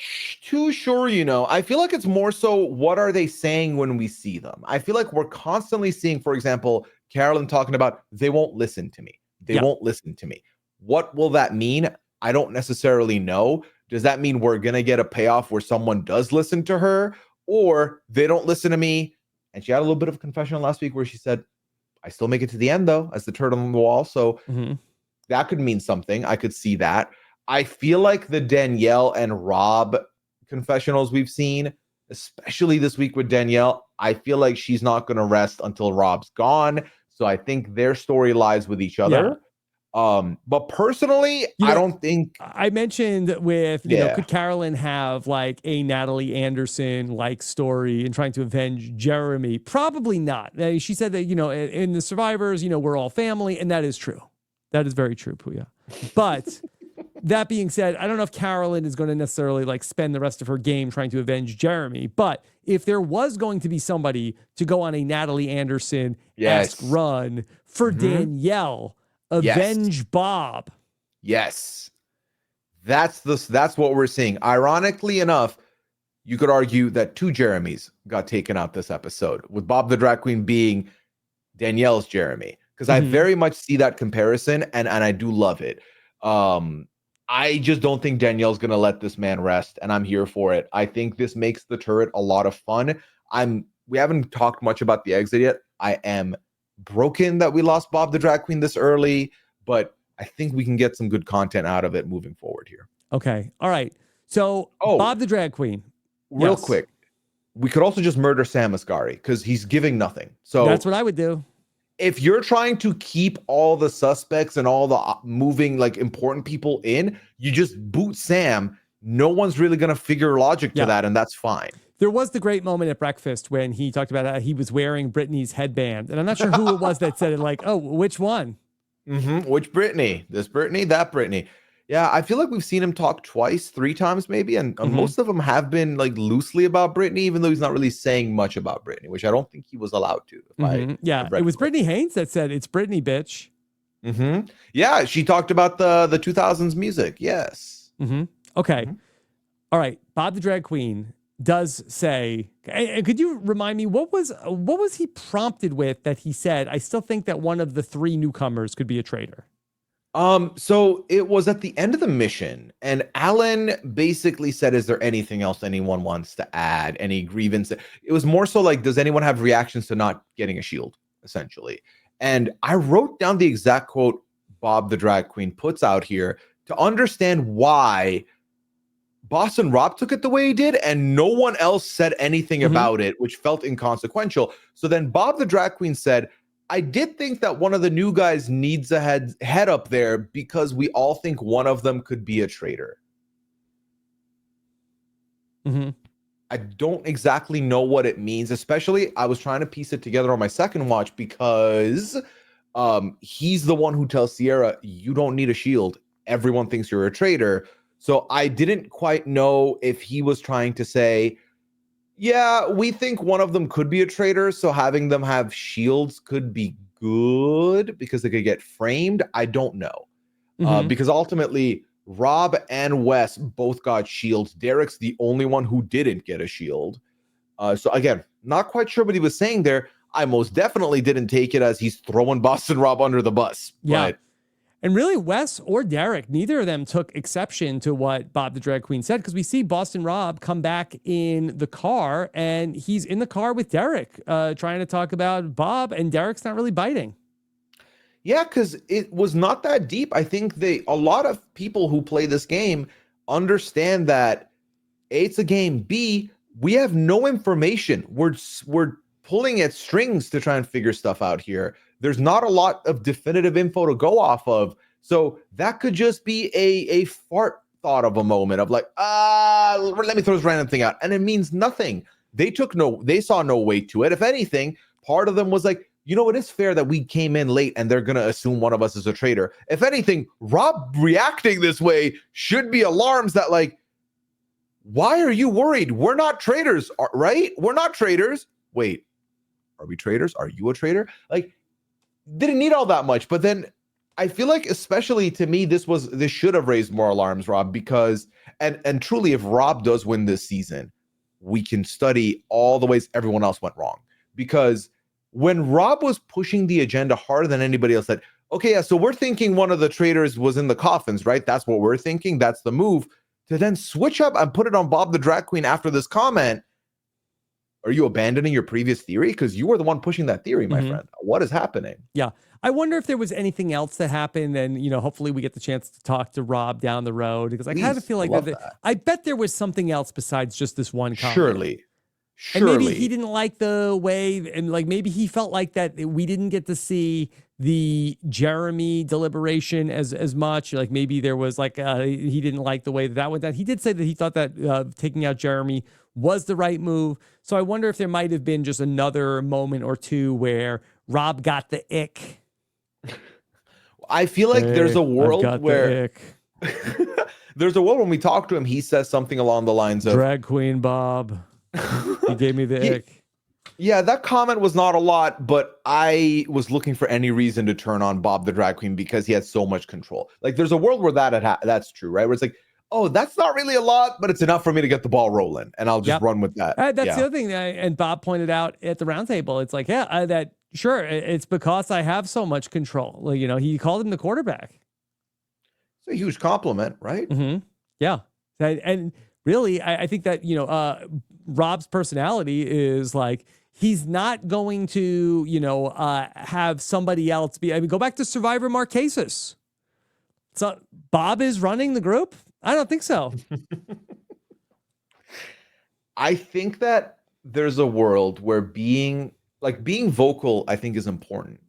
too sure, I feel like it's more so what are they saying when we see them? I feel like we're constantly seeing, for example, Carolyn talking about they won't listen to me. They won't listen to me. What will that mean? I don't necessarily know. Does that mean we're going to get a payoff where someone does listen to her or they don't listen to me? And she had a little bit of a confession last week where she said, I still make it to the end though, as the turtle on the wall. So that could mean something. I could see that. I feel like the Danielle and Rob confessionals we've seen, especially this week with Danielle, I feel like she's not going to rest until Rob's gone. So I think their story lies with each other. But personally, I don't think I mentioned with, could Carolyn have like a Natalie Anderson like story and trying to avenge Jeremy? Probably not. She said that, in the survivors, we're all family, and that is true. That is very true, Pooya. But that being said, I don't know if Carolyn is going to necessarily like spend the rest of her game trying to avenge Jeremy. But if there was going to be somebody to go on a Natalie Anderson-esque run for Danielle, avenge Bob. Yes. That's what we're seeing. Ironically enough, you could argue that 2 Jeremys got taken out this episode, with Bob the Drag Queen being Danielle's Jeremy. Because I very much see that comparison, and I do love it. I just don't think Danielle's going to let this man rest, and I'm here for it. I think this makes the turret a lot of fun. We haven't talked much about the exit yet. I am broken that we lost Bob the Drag Queen this early, but I think we can get some good content out of it moving forward here. Okay. All right. So Bob the Drag Queen. Real quick. We could also just murder Sam Asghari because he's giving nothing. So that's what I would do. If you're trying to keep all the suspects and all the moving like important people in, you just boot Sam. No one's really going to figure logic to that, and that's fine. There was the great moment at breakfast when he talked about how he was wearing Britney's headband. And I'm not sure who it was that said it, like, oh, which one? Which Britney? This Britney? That Britney? Yeah, I feel like we've seen him talk 3 times maybe, and most of them have been like loosely about Britney, even though he's not really saying much about Britney, which I don't think he was allowed to. It was Brittany Haynes that said, it's Britney, bitch. Yeah, she talked about the 2000s music. Yes. Okay. All right. Bob the Drag Queen does say, and could you remind me, what was he prompted with that he said, I still think that one of the 3 newcomers could be a traitor? So it was at the end of the mission, and Alan basically said, is there anything else anyone wants to add? Any grievance? It was more so like, does anyone have reactions to not getting a shield, essentially? And I wrote down the exact quote Bob the Drag Queen puts out here to understand why Boston Rob took it the way he did, and no one else said anything about it, which felt inconsequential. So then Bob the Drag Queen said, I did think that one of the new guys needs a head up there because we all think one of them could be a traitor. I don't exactly know what it means, especially I was trying to piece it together on my second watch because he's the one who tells Sierra, you don't need a shield. Everyone thinks you're a traitor. So I didn't quite know if he was trying to say, yeah, we think one of them could be a traitor, so having them have shields could be good because they could get framed. I don't know. Because ultimately, Rob and Wes both got shields. Derek's the only one who didn't get a shield. So again, not quite sure what he was saying there. I most definitely didn't take it as he's throwing Boston Rob under the bus. Yeah. But and really, Wes or Derek, neither of them took exception to what Bob the Drag Queen said, because we see Boston Rob come back in the car, and he's in the car with Derek, trying to talk about Bob, and Derek's not really biting. Yeah, because it was not that deep. I think a lot of people who play this game understand that A, it's a game. B, we have no information. We're pulling at strings to try and figure stuff out here. There's not a lot of definitive info to go off of. So that could just be a fart thought of a moment of like, let me throw this random thing out. And it means nothing. They saw no weight to it. If anything, part of them was like, it is fair that we came in late and they're going to assume one of us is a traitor. If anything, Rob reacting this way should be alarms that like, why are you worried? We're not traitors, right? We're not traitors. Wait, are we traitors? Are you a traitor? Like, didn't need all that much. But then I feel like, especially to me, this should have raised more alarms, Rob, because and truly, if Rob does win this season, we can study all the ways everyone else went wrong. Because when Rob was pushing the agenda harder than anybody else, said, okay, yeah, so we're thinking one of the traitors was in the coffins, right? That's what we're thinking. That's the move. To then switch up and put it on Bob the Drag Queen after this comment. Are you abandoning your previous theory? Because you were the one pushing that theory, my friend. What is happening? Yeah. I wonder if there was anything else that happened, and hopefully we get the chance to talk to Rob down the road, because I kind of feel like I bet there was something else besides just this one comment. Surely. And maybe he didn't like the way, and like maybe he felt like that we didn't get to see the Jeremy deliberation as much. Like maybe there was like he didn't like the way that went down. He did say that he thought that taking out Jeremy was the right move. So I wonder if there might have been just another moment or two where Rob got the ick. I feel like there's a world where there's a world when we talk to him, he says something along the lines of Drag Queen Bob. He gave me the ick. Yeah, that comment was not a lot, but I was looking for any reason to turn on Bob the Drag Queen because he had so much control. Like there's a world where that's true, right? Where it's like, oh, that's not really a lot, but it's enough for me to get the ball rolling, and I'll just run with that. That's the other thing, and Bob pointed out at the roundtable. It's like, that sure, it's because I have so much control. Like, he called him the quarterback. It's a huge compliment, right? Yeah, and really, I think that Rob's personality is like he's not going to have somebody else be. I mean, go back to Survivor Marquesas. So Bob is running the group. I don't think so. I think that there's a world where being vocal, I think, is important.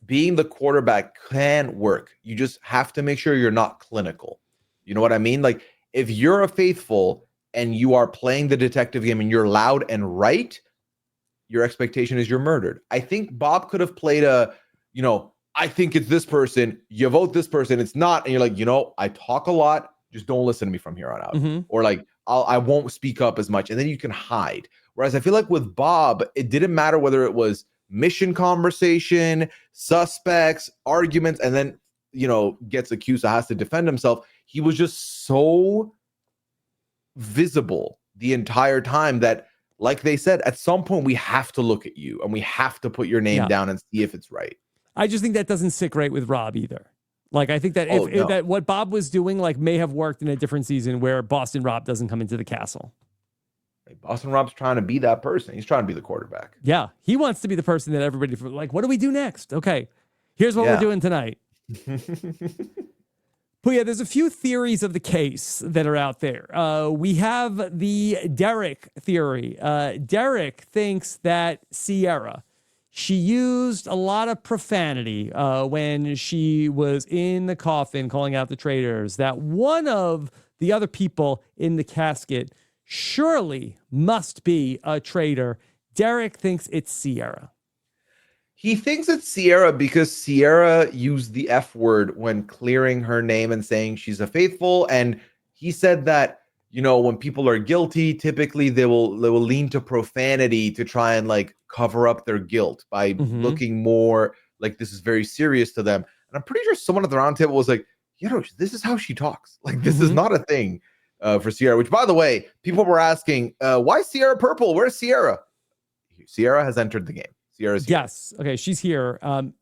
Being the quarterback can work. You just have to make sure you're not clinical. You know what I mean? Like if you're a faithful and you are playing the detective game and you're loud and right, your expectation is you're murdered. I think Bob could have played I think it's this person, you vote this person, it's not. And you're like, I talk a lot. Just don't listen to me from here on out. Or like, I won't speak up as much. And then you can hide. Whereas I feel like with Bob, it didn't matter whether it was mission conversation, suspects, arguments, and then, gets accused, so has to defend himself. He was just so visible the entire time that, like they said, at some point we have to look at you and we have to put your name down and see if it's right. I just think that doesn't sit great with Rob either. Like, I think that that what Bob was doing may have worked in a different season where Boston Rob doesn't come into the castle. Boston Rob's trying to be that person. He's trying to be the quarterback. Yeah. He wants to be the person that everybody what do we do next? Okay. Here's what we're doing tonight. Pooya, there's a few theories of the case that are out there. We have the Derek theory. Derek thinks that Sierra, she used a lot of profanity when she was in the coffin calling out the traitors, that one of the other people in the casket surely must be a traitor. Derek thinks it's Sierra. He thinks it's Sierra because Sierra used the F word when clearing her name and saying she's a faithful. And he said that, when people are guilty, typically they will lean to profanity to try and cover up their guilt by looking more like this is very serious to them. And I'm pretty sure someone at the roundtable was like, this is how she talks. Like, this is not a thing for Sierra, which, by the way, people were asking, why Sierra purple? Where's Sierra? Sierra has entered the game. Sierra's here. Yes. Okay. She's here.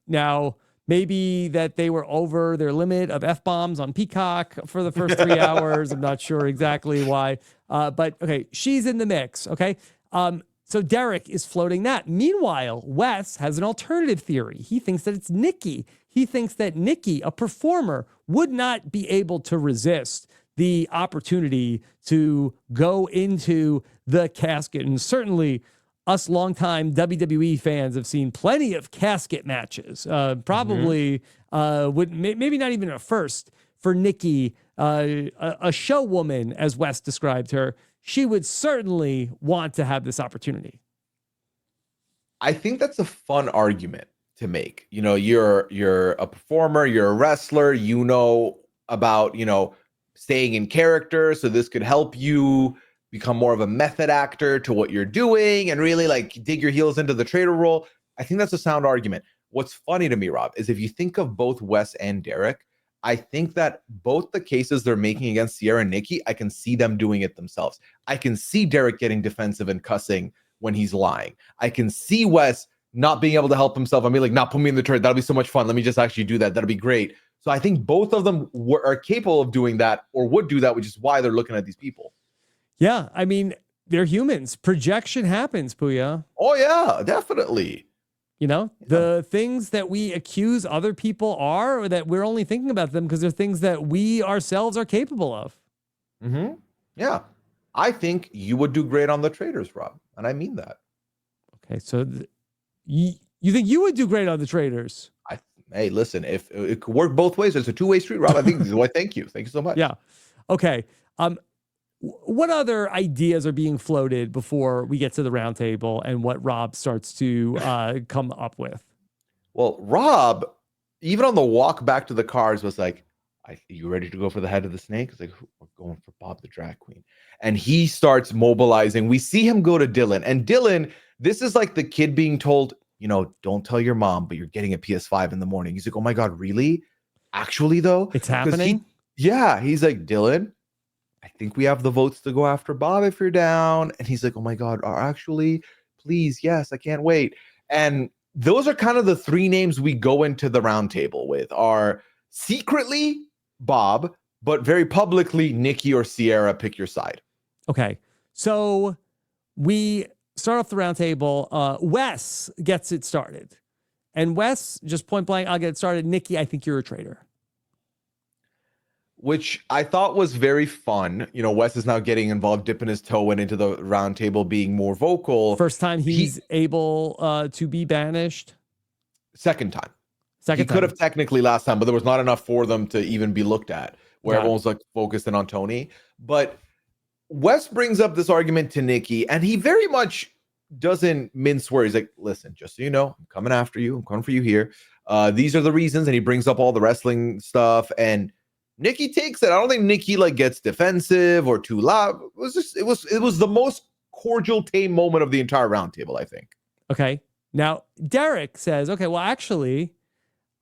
Now, maybe that they were over their limit of F-bombs on Peacock for the first 3 hours. I'm not sure exactly why. But okay, she's in the mix. Okay. So Derek is floating that. Meanwhile, Wes has an alternative theory. He thinks that it's Nikki. He thinks that Nikki, a performer, would not be able to resist the opportunity to go into the casket. And certainly us longtime WWE fans have seen plenty of casket matches. Probably maybe not even a first for Nikki, a show woman, as Wes described her. She would certainly want to have this opportunity. I think that's a fun argument to make. You're a performer, you're a wrestler, about, staying in character. So this could help you become more of a method actor to what you're doing and really dig your heels into the traitor role. I think that's a sound argument. what's funny to me, Rob, is if you think of both Wes and Derek, I think that both the cases they're making against Sierra and Nikki, I can see them doing it themselves. I can see Derek getting defensive and cussing when he's lying. I can see Wes not being able to help himself. I mean, like, not put me in the trade. That'll be so much fun. Let me just actually do that. That'll be great. So I think both of them are capable of doing that or would do that, which is why they're looking at these people. Yeah, I mean, they're humans. Projection happens, Pooya. Oh, yeah, definitely. You know, the things that we accuse other people are, or that we're only thinking about them because they're things that we ourselves are capable of. Mm-hmm. Yeah. I think you would do great on the Traitors, Rob. And I mean that. Okay. So you think you would do great on the Traitors? Hey, listen, if it could work both ways, it's a two-way street, Rob. I think why thank you. Thank you so much. Yeah. Okay. What other ideas are being floated before we get to the roundtable and what Rob starts to come up with? Well, Rob, even on the walk back to the cars, was like, you ready to go for the head of the snake? It's like, we're going for Bob the drag queen. And he starts mobilizing. We see him go to Dylan. And Dylan, this is like the kid being told, you know, don't tell your mom, but you're getting a PS5 in the morning. He's like, oh my God, really? Actually, though? It's happening? He's like, Dylan, I think we have the votes to go after Bob if you're down. And he's like, oh my God, actually, please, yes, I can't wait. And those are kind of the three names we go into the roundtable with, are secretly Bob, but very publicly Nikki or Sierra, pick your side. Okay. So we start off the roundtable. Wes gets it started. And Wes, just point blank, I'll get it started. Nikki, I think you're a traitor. Which I thought was very fun. You know, Wes is now getting involved, dipping his toe into the roundtable, being more vocal. First time he's able to be banished. Second time. He could have technically last time, but there was not enough for them to even be looked at, where everyone was like focused in on Tony. But Wes brings up this argument to Nikki, and he very much doesn't mince words. He's like, listen, just so you know, I'm coming after you. I'm coming for you here. These are the reasons. And he brings up all the wrestling stuff, and Nikki takes it. I don't think Nikki like gets defensive or too loud. It was the most cordial, tame moment of the entire roundtable, I think. Okay. Now, Derek says, okay, well, actually,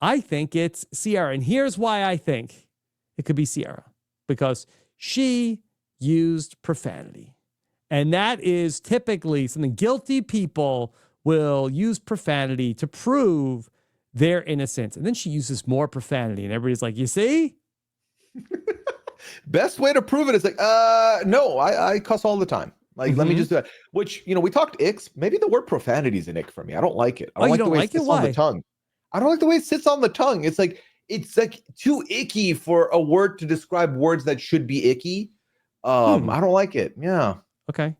I think it's Sierra. And here's why I think it could be Sierra. Because she used profanity. And that is typically something guilty people will use profanity to prove their innocence. And then she uses more profanity. And everybody's like, you see? Best way to prove it is like, no, I cuss all the time. Like, let me just do that. Which, you know, we talked icks. Maybe the word profanity is an ick for me. I don't like it. I don't like the way it sits on the tongue. I don't like the way it sits on the tongue. It's like too icky for a word to describe words that should be icky. I don't like it. Yeah. Okay.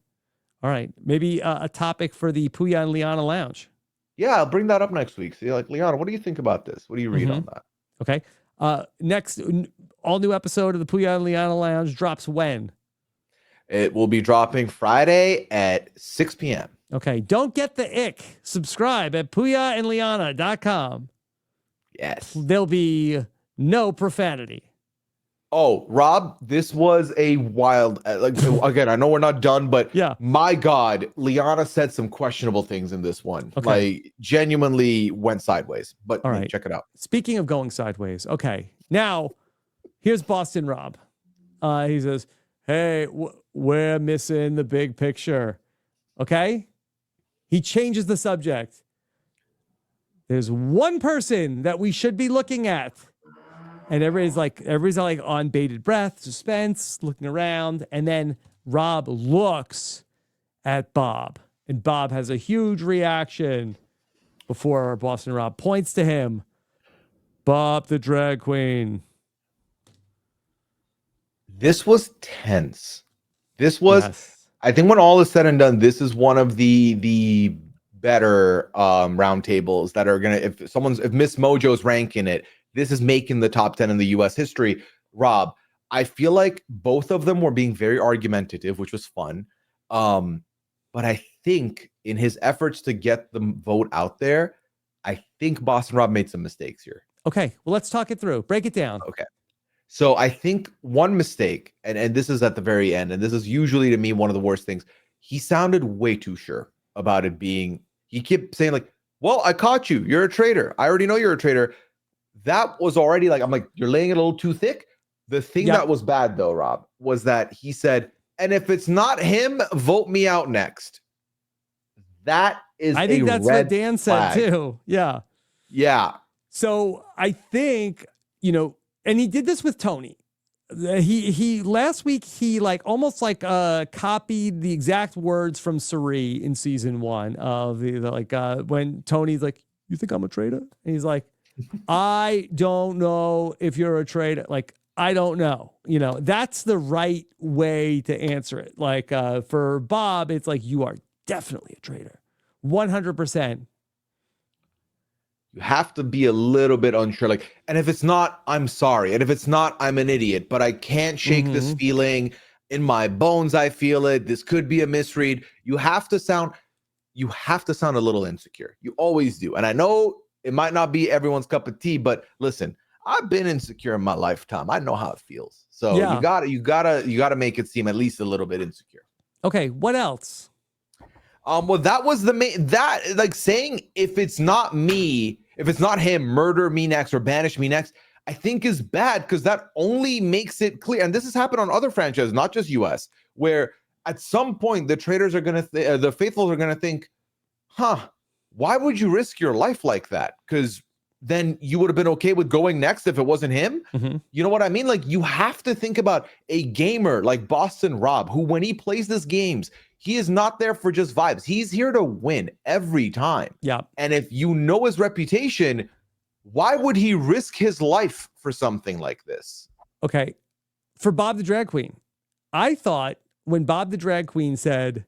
All right. Maybe a topic for the Pooya and Liana Lounge. Yeah, I'll bring that up next week. See, like, Liana, what do you think about this? What do you read on that? Okay. Next, all new episode of the Pooya and Liana Lounge drops when? It will be dropping Friday at 6 p.m. Okay. Don't get the ick. Subscribe at pooyaandliana.com. Yes. There'll be no profanity. Oh, Rob, this was a wild, like, again, I know we're not done, but yeah, my God, Liana said some questionable things in this one. Okay. Like, genuinely went sideways, but all right, check it out. Speaking of going sideways, okay, now here's Boston Rob. He says, hey, we're missing the big picture. Okay. He changes the subject. There's one person that we should be looking at. And everybody's like on bated breath, suspense, looking around. And then Rob looks at Bob. And Bob has a huge reaction before Boston Rob points to him. Bob the drag queen. This was tense. This was, yes. I think when all is said and done, this is one of the better roundtables that are going to, if Miss Mojo's ranking it, this is making the top 10 in the U.S. history. Rob, I feel like both of them were being very argumentative, which was fun. But I think in his efforts to get the vote out there, I think Boston Rob made some mistakes here. Okay, well, let's talk it through. Break it down. Okay. So I think one mistake, and this is at the very end, and this is usually to me one of the worst things, he sounded way too sure about it being, he kept saying like, well, I caught you. You're a traitor. I already know you're a traitor. That was already like, I'm like, you're laying it a little too thick. The thing that was bad though, Rob, was that he said, and if it's not him, vote me out next. That is I think that's what Dan flag. said too. Yeah. Yeah. So I think, and he did this with Tony. He last week, he like almost like copied the exact words from Suri in season 1 of when Tony's like, you think I'm a traitor? And he's like, I don't know if you're a traitor. Like, I don't know. That's the right way to answer it. Like for Bob, it's like, you are definitely a traitor. 100%. You have to be a little bit unsure. Like, and if it's not, I'm sorry. And if it's not, I'm an idiot. But I can't shake this feeling in my bones. I feel it. This could be a misread. You have to sound a little insecure. You always do. And I know it might not be everyone's cup of tea, but listen, I've been insecure in my lifetime. I know how it feels. So you gotta make it seem at least a little bit insecure. Okay. What else? Well, that was the main, that like saying, if it's not me, if it's not him, murder me next or banish me next, I think is bad, because that only makes it clear. And this has happened on other franchises, not just US, where at some point the traitors are going to, the faithfuls are going to think, why would you risk your life like that? Because then you would have been okay with going next if it wasn't him. You know what I mean? Like, you have to think about a gamer like Boston Rob, who when he plays this games, he is not there for just vibes. He's here to win every time. Yeah. And if you know his reputation, why would he risk his life for something like this? Okay. For Bob the Drag Queen, I thought when Bob the Drag Queen said,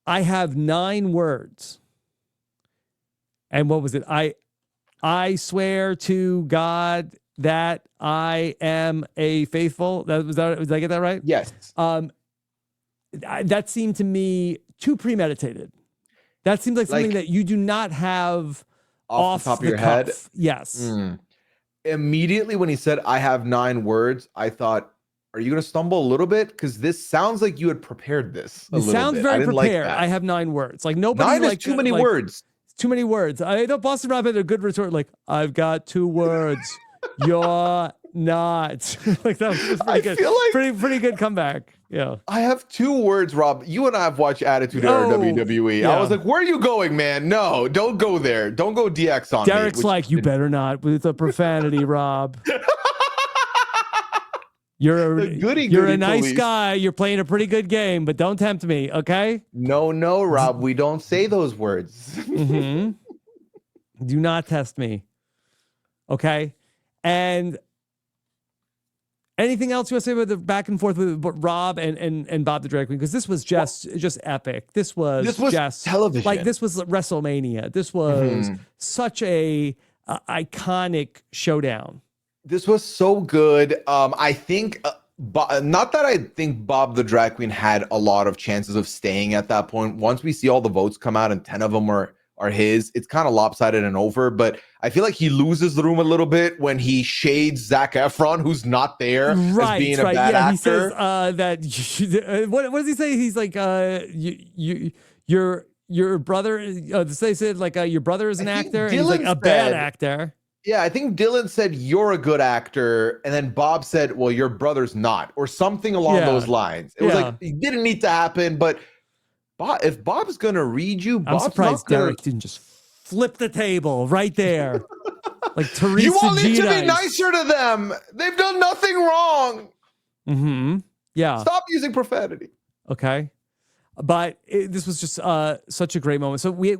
I have 9 words. And what was it? I swear to God that I am a faithful. Did I get that right? Yes. That seemed to me too premeditated. That seemed like something that you do not have off the top of your head. Yes. Immediately when he said, I have 9 words, I thought, are you going to stumble a little bit? Because this sounds like you had prepared this a little bit. It sounds very prepared. I have 9 words. Like, nobody 9 is too many words. Too many words. I know Boston Rob had a good retort, like, I've got 2 words. You're not. Like, that was pretty good. Feel like pretty good comeback. Yeah. I have 2 words, Rob. You and I have watched Attitude Era WWE. Yeah. I was like, where are you going, man? No, don't go there. Don't go DX on Derek's me. Like, you better not with the profanity, Rob. You're a nice police. Guy. You're playing a pretty good game, but don't tempt me, okay? No, Rob. We don't say those words. Do not test me, okay? And anything else you want to say about the back and forth with Rob and Bob the Drag Queen? Because this was just epic. This was just television. Like, this was WrestleMania. This was such a iconic showdown. This was so good. I think, not that I think Bob the Drag Queen had a lot of chances of staying at that point. Once we see all the votes come out and 10 of them are his, it's kind of lopsided and over. But I feel like he loses the room a little bit when he shades Zac Efron, who's not there, as being a bad actor. He says that, what does he say? He's like, your brother, they said like your brother is an actor, and he's like a bad actor. Yeah, I think Dylan said, you're a good actor. And then Bob said, well, your brother's not, or something along those lines. It was like, it didn't need to happen. But if Bob's going to read you, I'm surprised Derek didn't just flip the table right there. Like Teresa You all need Giudice. to be nicer to them. They've done nothing wrong. Yeah. Stop using profanity. Okay. But this was just such a great moment. So we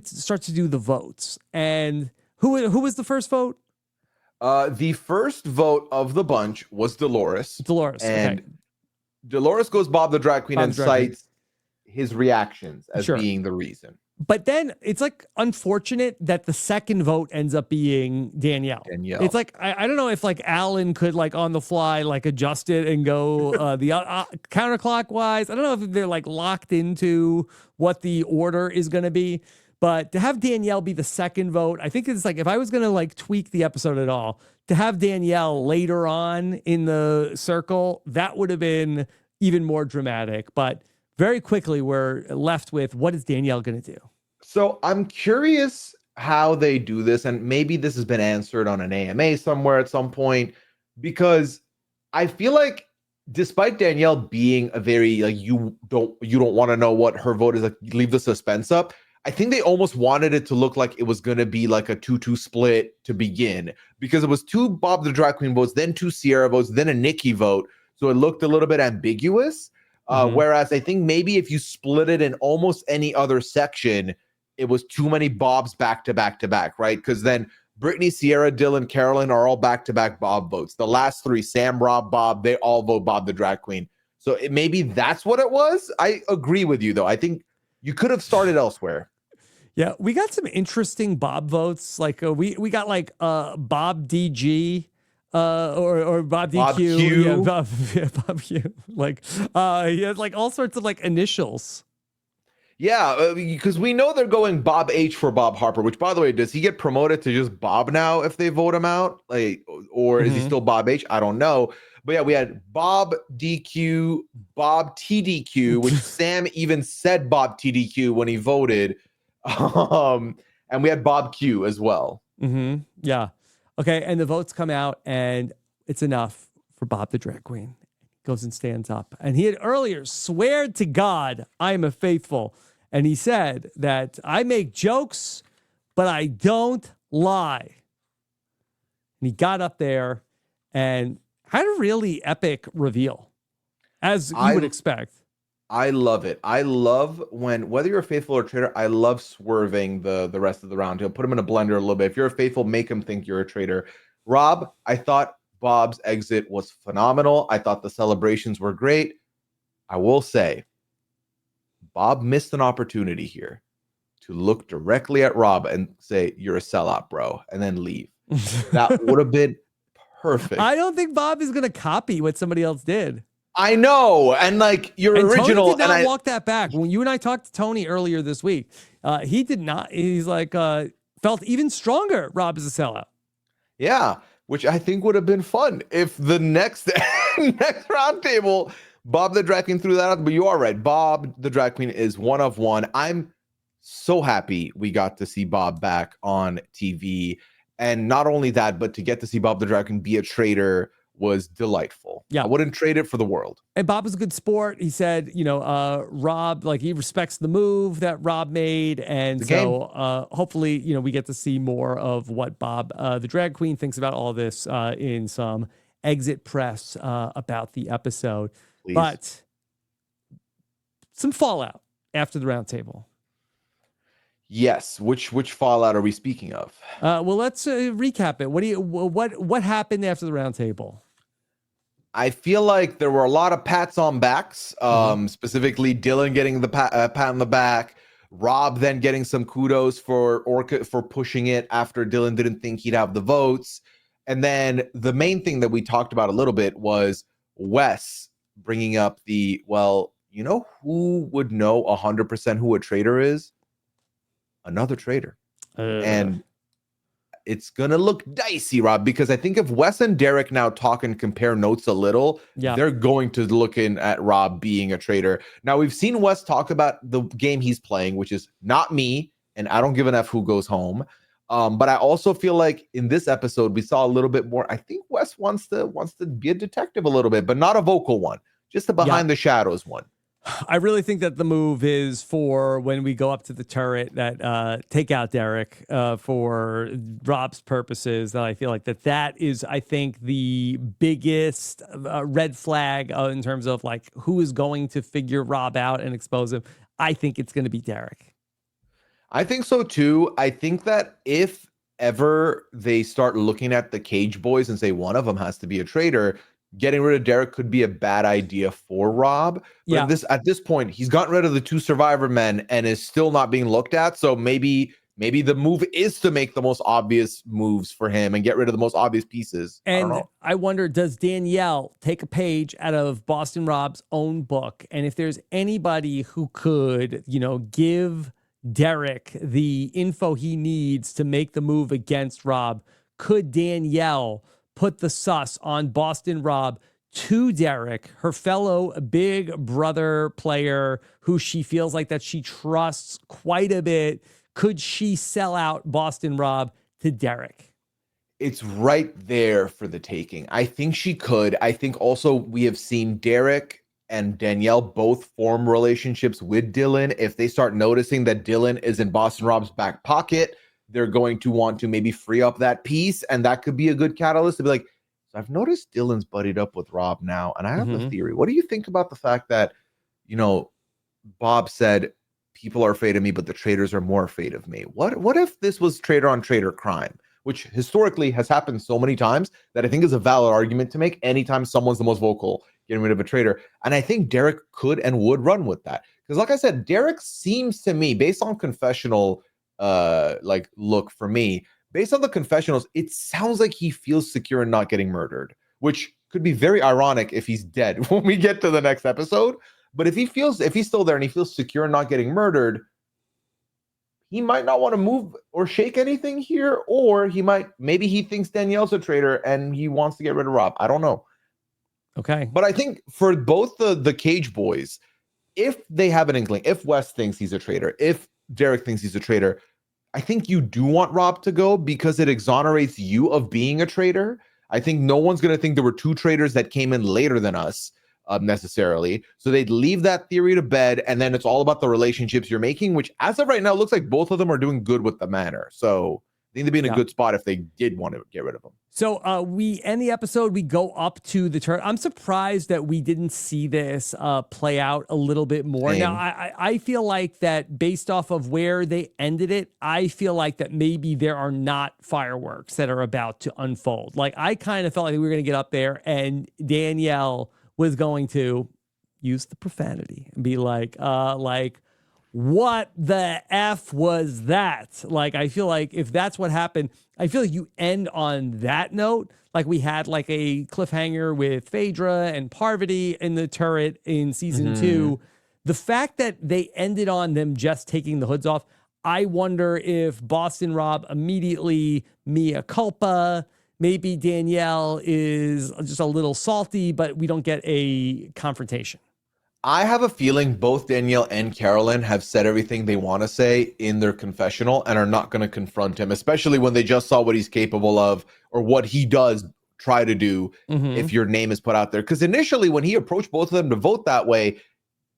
start to do the votes. And who was the first vote? The first vote of the bunch was Dolores. And Dolores goes Bob the Drag Queen and cites his reactions as being the reason. But then it's like unfortunate that the second vote ends up being Danielle. It's like, I don't know if like Alan could like on the fly like adjust it and go the counterclockwise. I don't know if they're like locked into what the order is going to be. But to have Danielle be the second vote, I think it's like, if I was going to like tweak the episode at all, to have Danielle later on in the circle, that would have been even more dramatic. But very quickly, we're left with, what is Danielle going to do? So I'm curious how they do this, and maybe this has been answered on an AMA somewhere at some point, because I feel like despite Danielle being a very like you don't want to know what her vote is, like leave the suspense up. I think they almost wanted it to look like it was going to be like a 2-2 split to begin, because it was 2 Bob the Drag Queen votes, then 2 Sierra votes, then a Nikki vote. So it looked a little bit ambiguous. Whereas I think maybe if you split it in almost any other section, it was too many Bobs back to back to back, right? Because then Brittany, Sierra, Dylan, Carolyn are all back to back Bob votes. The last 3, Sam, Rob, Bob, they all vote Bob the Drag Queen. So maybe that's what it was. I agree with you, though. I think you could have started elsewhere. Yeah, we got some interesting Bob votes. Like we got like Bob DG or Bob DQ. Bob Q. Yeah, Bob Q. Like he has like all sorts of like initials. Yeah, because we know they're going Bob H for Bob Harper, which, by the way, does he get promoted to just Bob now if they vote him out? Like, or is he still Bob H? I don't know. But yeah, we had Bob DQ, Bob TDQ, which Sam even said Bob TDQ when he voted. And we had Bob Q as well. Yeah. Okay, and the votes come out, and it's enough for Bob the Drag Queen. Goes and stands up. And he had earlier sweared to God, I am a faithful. And he said that I make jokes, but I don't lie. And he got up there and had a really epic reveal, as you would expect. I love it. I love when, whether you're a faithful or a traitor, I love swerving the rest of the round. He'll put him in a blender a little bit. If you're a faithful, make him think you're a traitor. Rob, I thought Bob's exit was phenomenal. I thought the celebrations were great. I will say, Bob missed an opportunity here to look directly at Rob and say, "You're a sellout, bro," and then leave. That would have been perfect. I don't think Bob is going to copy what somebody else did. I know. And like your original. Tony did not walk that back. When you and I talked to Tony earlier this week, he did not. He's like, felt even stronger. Rob is a sellout. Yeah. Which I think would have been fun if the next roundtable, Bob the Drag Queen threw that out. But you are right. Bob the Drag Queen is one of one. I'm so happy we got to see Bob back on TV. And not only that, but to get to see Bob the Drag Queen be a traitor was delightful. Yeah. I wouldn't trade it for the world. And Bob was a good sport. He said, Rob, like he respects the move that Rob made. And so hopefully, we get to see more of what Bob, the Drag Queen, thinks about all this in some exit press about the episode. Please. But some fallout after the roundtable. Yes. Which fallout are we speaking of? Well, let's recap it. What happened after the roundtable? I feel like there were a lot of pats on backs, specifically Dylan getting the pat on the back, Rob then getting some kudos for pushing it after Dylan didn't think he'd have the votes. And then the main thing that we talked about a little bit was Wes bringing up who would know 100% who a traitor is? Another traitor. And it's going to look dicey, Rob, because I think if Wes and Derek now talk and compare notes a little, they're going to look in at Rob being a traitor. Now, we've seen Wes talk about the game he's playing, which is not me, and I don't give an F who goes home. But I also feel like in this episode, we saw a little bit more. I think Wes wants to be a detective a little bit, but not a vocal one, just a behind the shadows one. I really think that the move is for when we go up to the turret that take out Derek for Rob's purposes. That I feel like that is, I think, the biggest red flag in terms of like who is going to figure Rob out and expose him. I think it's going to be Derek. I think so too. I think that if ever they start looking at the Cage Boys and say one of them has to be a traitor, getting rid of Derek could be a bad idea for Rob. But at this point, he's gotten rid of the 2 Survivor men and is still not being looked at. So maybe the move is to make the most obvious moves for him and get rid of the most obvious pieces. And I wonder, does Danielle take a page out of Boston Rob's own book? And if there's anybody who could, give Derek the info he needs to make the move against Rob, could Danielle put the sus on Boston Rob to Derek, her fellow big brother player who she feels like that she trusts quite a bit. Could she sell out Boston Rob to Derek? It's right there for the taking. I think she could. I think also we have seen Derek and Danielle both form relationships with Dylan. If they start noticing that Dylan is in Boston Rob's back pocket, they're going to want to maybe free up that piece. And that could be a good catalyst to be like, so I've noticed Dylan's buddied up with Rob now. And I have a theory. What do you think about the fact that, Bob said, people are afraid of me, but the traitors are more afraid of me? What if this was traitor on traitor crime, which historically has happened so many times that I think is a valid argument to make anytime someone's the most vocal getting rid of a traitor. And I think Derek could and would run with that. Because like I said, Derek seems to me, based on confessional look for me, based on the confessionals, it sounds like he feels secure in not getting murdered, which could be very ironic if he's dead when we get to the next episode. But if he's still there and he feels secure in not getting murdered, he might not want to move or shake anything here, or maybe he thinks Danielle's a traitor and he wants to get rid of Rob. I don't know. Okay. But I think for both the Cage boys, if they have an inkling, if Wes thinks he's a traitor, if Derek thinks he's a traitor, I think you do want Rob to go because it exonerates you of being a traitor. I think no one's going to think there were two traitors that came in later than us necessarily. So they'd leave that theory to bed, and then it's all about the relationships you're making, which as of right now looks like both of them are doing good with the manor. So I think they'd be in a good spot if they did want to get rid of them. So we end the episode, we go up to the turn. I'm surprised that we didn't see this play out a little bit more. Same. Now, I feel like that based off of where they ended it, I feel like that maybe there are not fireworks that are about to unfold. Like, I kind of felt like we were going to get up there and Danielle was going to use the profanity and be like, what the F was that? Like, I feel like if that's what happened, I feel like you end on that note. Like, we had like a cliffhanger with Phaedra and Parvati in the turret in season 2. The fact that they ended on them just taking the hoods off, I wonder if Boston Rob immediately mea culpa. Maybe Danielle is just a little salty, but we don't get a confrontation. I have a feeling both Danielle and Carolyn have said everything they want to say in their confessional and are not going to confront him, especially when they just saw what he's capable of or what he does try to do if your name is put out there. Because initially when he approached both of them to vote that way,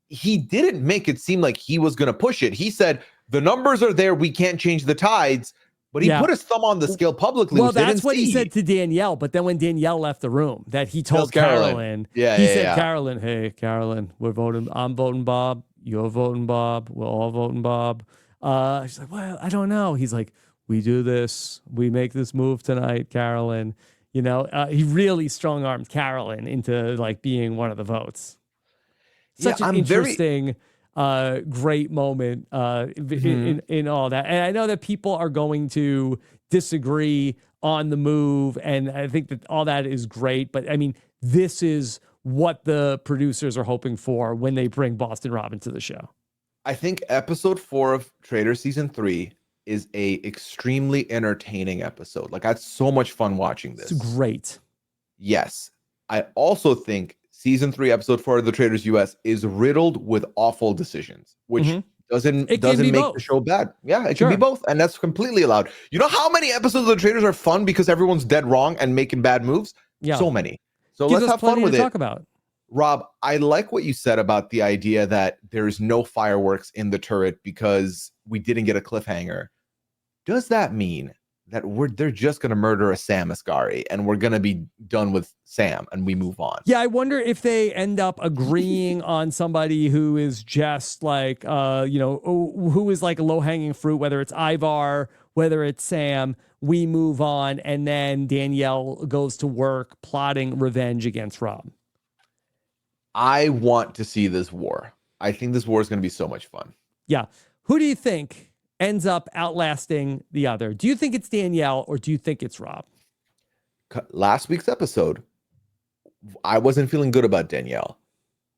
he didn't make it seem like he was going to push it. He said, the numbers are there, we can't change the tides. But he put his thumb on the scale publicly. Well, that's what he said to Danielle. But then when Danielle left the room, that he told Carolyn. He said, Carolyn, hey, Carolyn, we're voting. I'm voting Bob. You're voting Bob. We're all voting Bob. She's like, well, I don't know. He's like, we do this. We make this move tonight, Carolyn. He really strong-armed Carolyn into like being one of the votes. Such an interesting... great moment in all that. And I know that people are going to disagree on the move, and I think that all that is great. But I mean, this is what the producers are hoping for when they bring Boston Rob into the show. I think episode 4 of Traitors season 3 is a extremely entertaining episode. Like, I had so much fun watching this. It's great. Yes. I also think season 3, episode 4 of the Traitors US is riddled with awful decisions, which doesn't make the show bad. Yeah, it can be both, and that's completely allowed. You know how many episodes of the Traitors are fun because everyone's dead wrong and making bad moves? Yeah. So many. So let's have fun with it. Talk about. Rob, I like what you said about the idea that there's no fireworks in the turret because we didn't get a cliffhanger. Does that mean that they're just going to murder a Sam Asghari and we're going to be done with Sam and we move on? Yeah, I wonder if they end up agreeing on somebody who is just like, who is like a low-hanging fruit, whether it's Ivar, whether it's Sam, we move on, and then Danielle goes to work plotting revenge against Rob. I want to see this war. I think this war is going to be so much fun. Yeah. Who do you think ends up outlasting the other? Do you think it's Danielle or do you think it's Rob? Last week's episode, I wasn't feeling good about Danielle.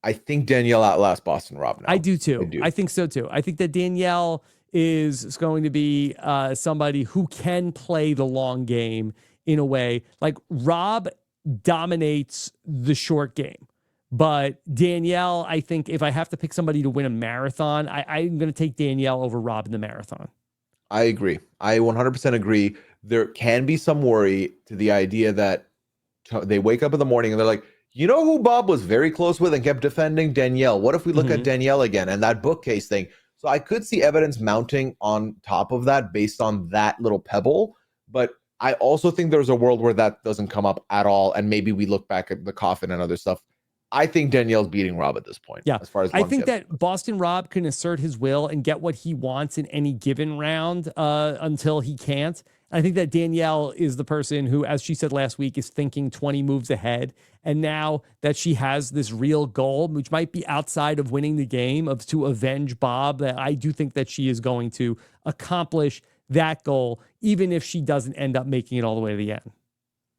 I think Danielle outlasts Boston Rob now. I do too. I think so too. I think that Danielle is going to be somebody who can play the long game in a way. Like Rob dominates the short game. But Danielle, I think if I have to pick somebody to win a marathon, I'm going to take Danielle over Rob in the marathon. I agree. I 100% agree. There can be some worry to the idea that they wake up in the morning and they're like, you know who Bob was very close with and kept defending? Danielle. What if we look at Danielle again and that bookcase thing? So I could see evidence mounting on top of that based on that little pebble. But I also think there's a world where that doesn't come up at all. And maybe we look back at the coffin and other stuff. I think Danielle's beating Rob at this point. Yeah. As far as I think that Boston Rob can assert his will and get what he wants in any given round until he can't. I think that Danielle is the person who, as she said last week, is thinking 20 moves ahead. And now that she has this real goal, which might be outside of winning the game, of to avenge Bob, that I do think that she is going to accomplish that goal, even if she doesn't end up making it all the way to the end.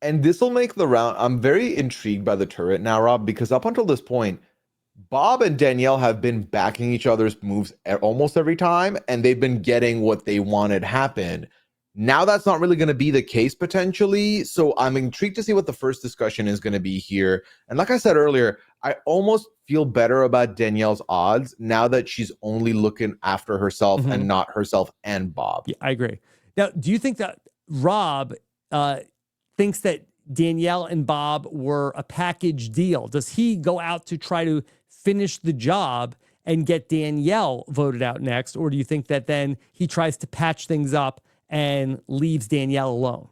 And this will make the round. I'm very intrigued by the turret now, Rob, because up until this point, Bob and Danielle have been backing each other's moves almost every time, and they've been getting what they wanted happen. Now that's not really going to be the case potentially. So I'm intrigued to see what the first discussion is going to be here. And like I said earlier, I almost feel better about Danielle's odds now that she's only looking after herself and not herself and Bob. Yeah, I agree. Now, do you think that Rob thinks that Danielle and Bob were a package deal? Does he go out to try to finish the job and get Danielle voted out next? Or do you think that then he tries to patch things up and leaves Danielle alone?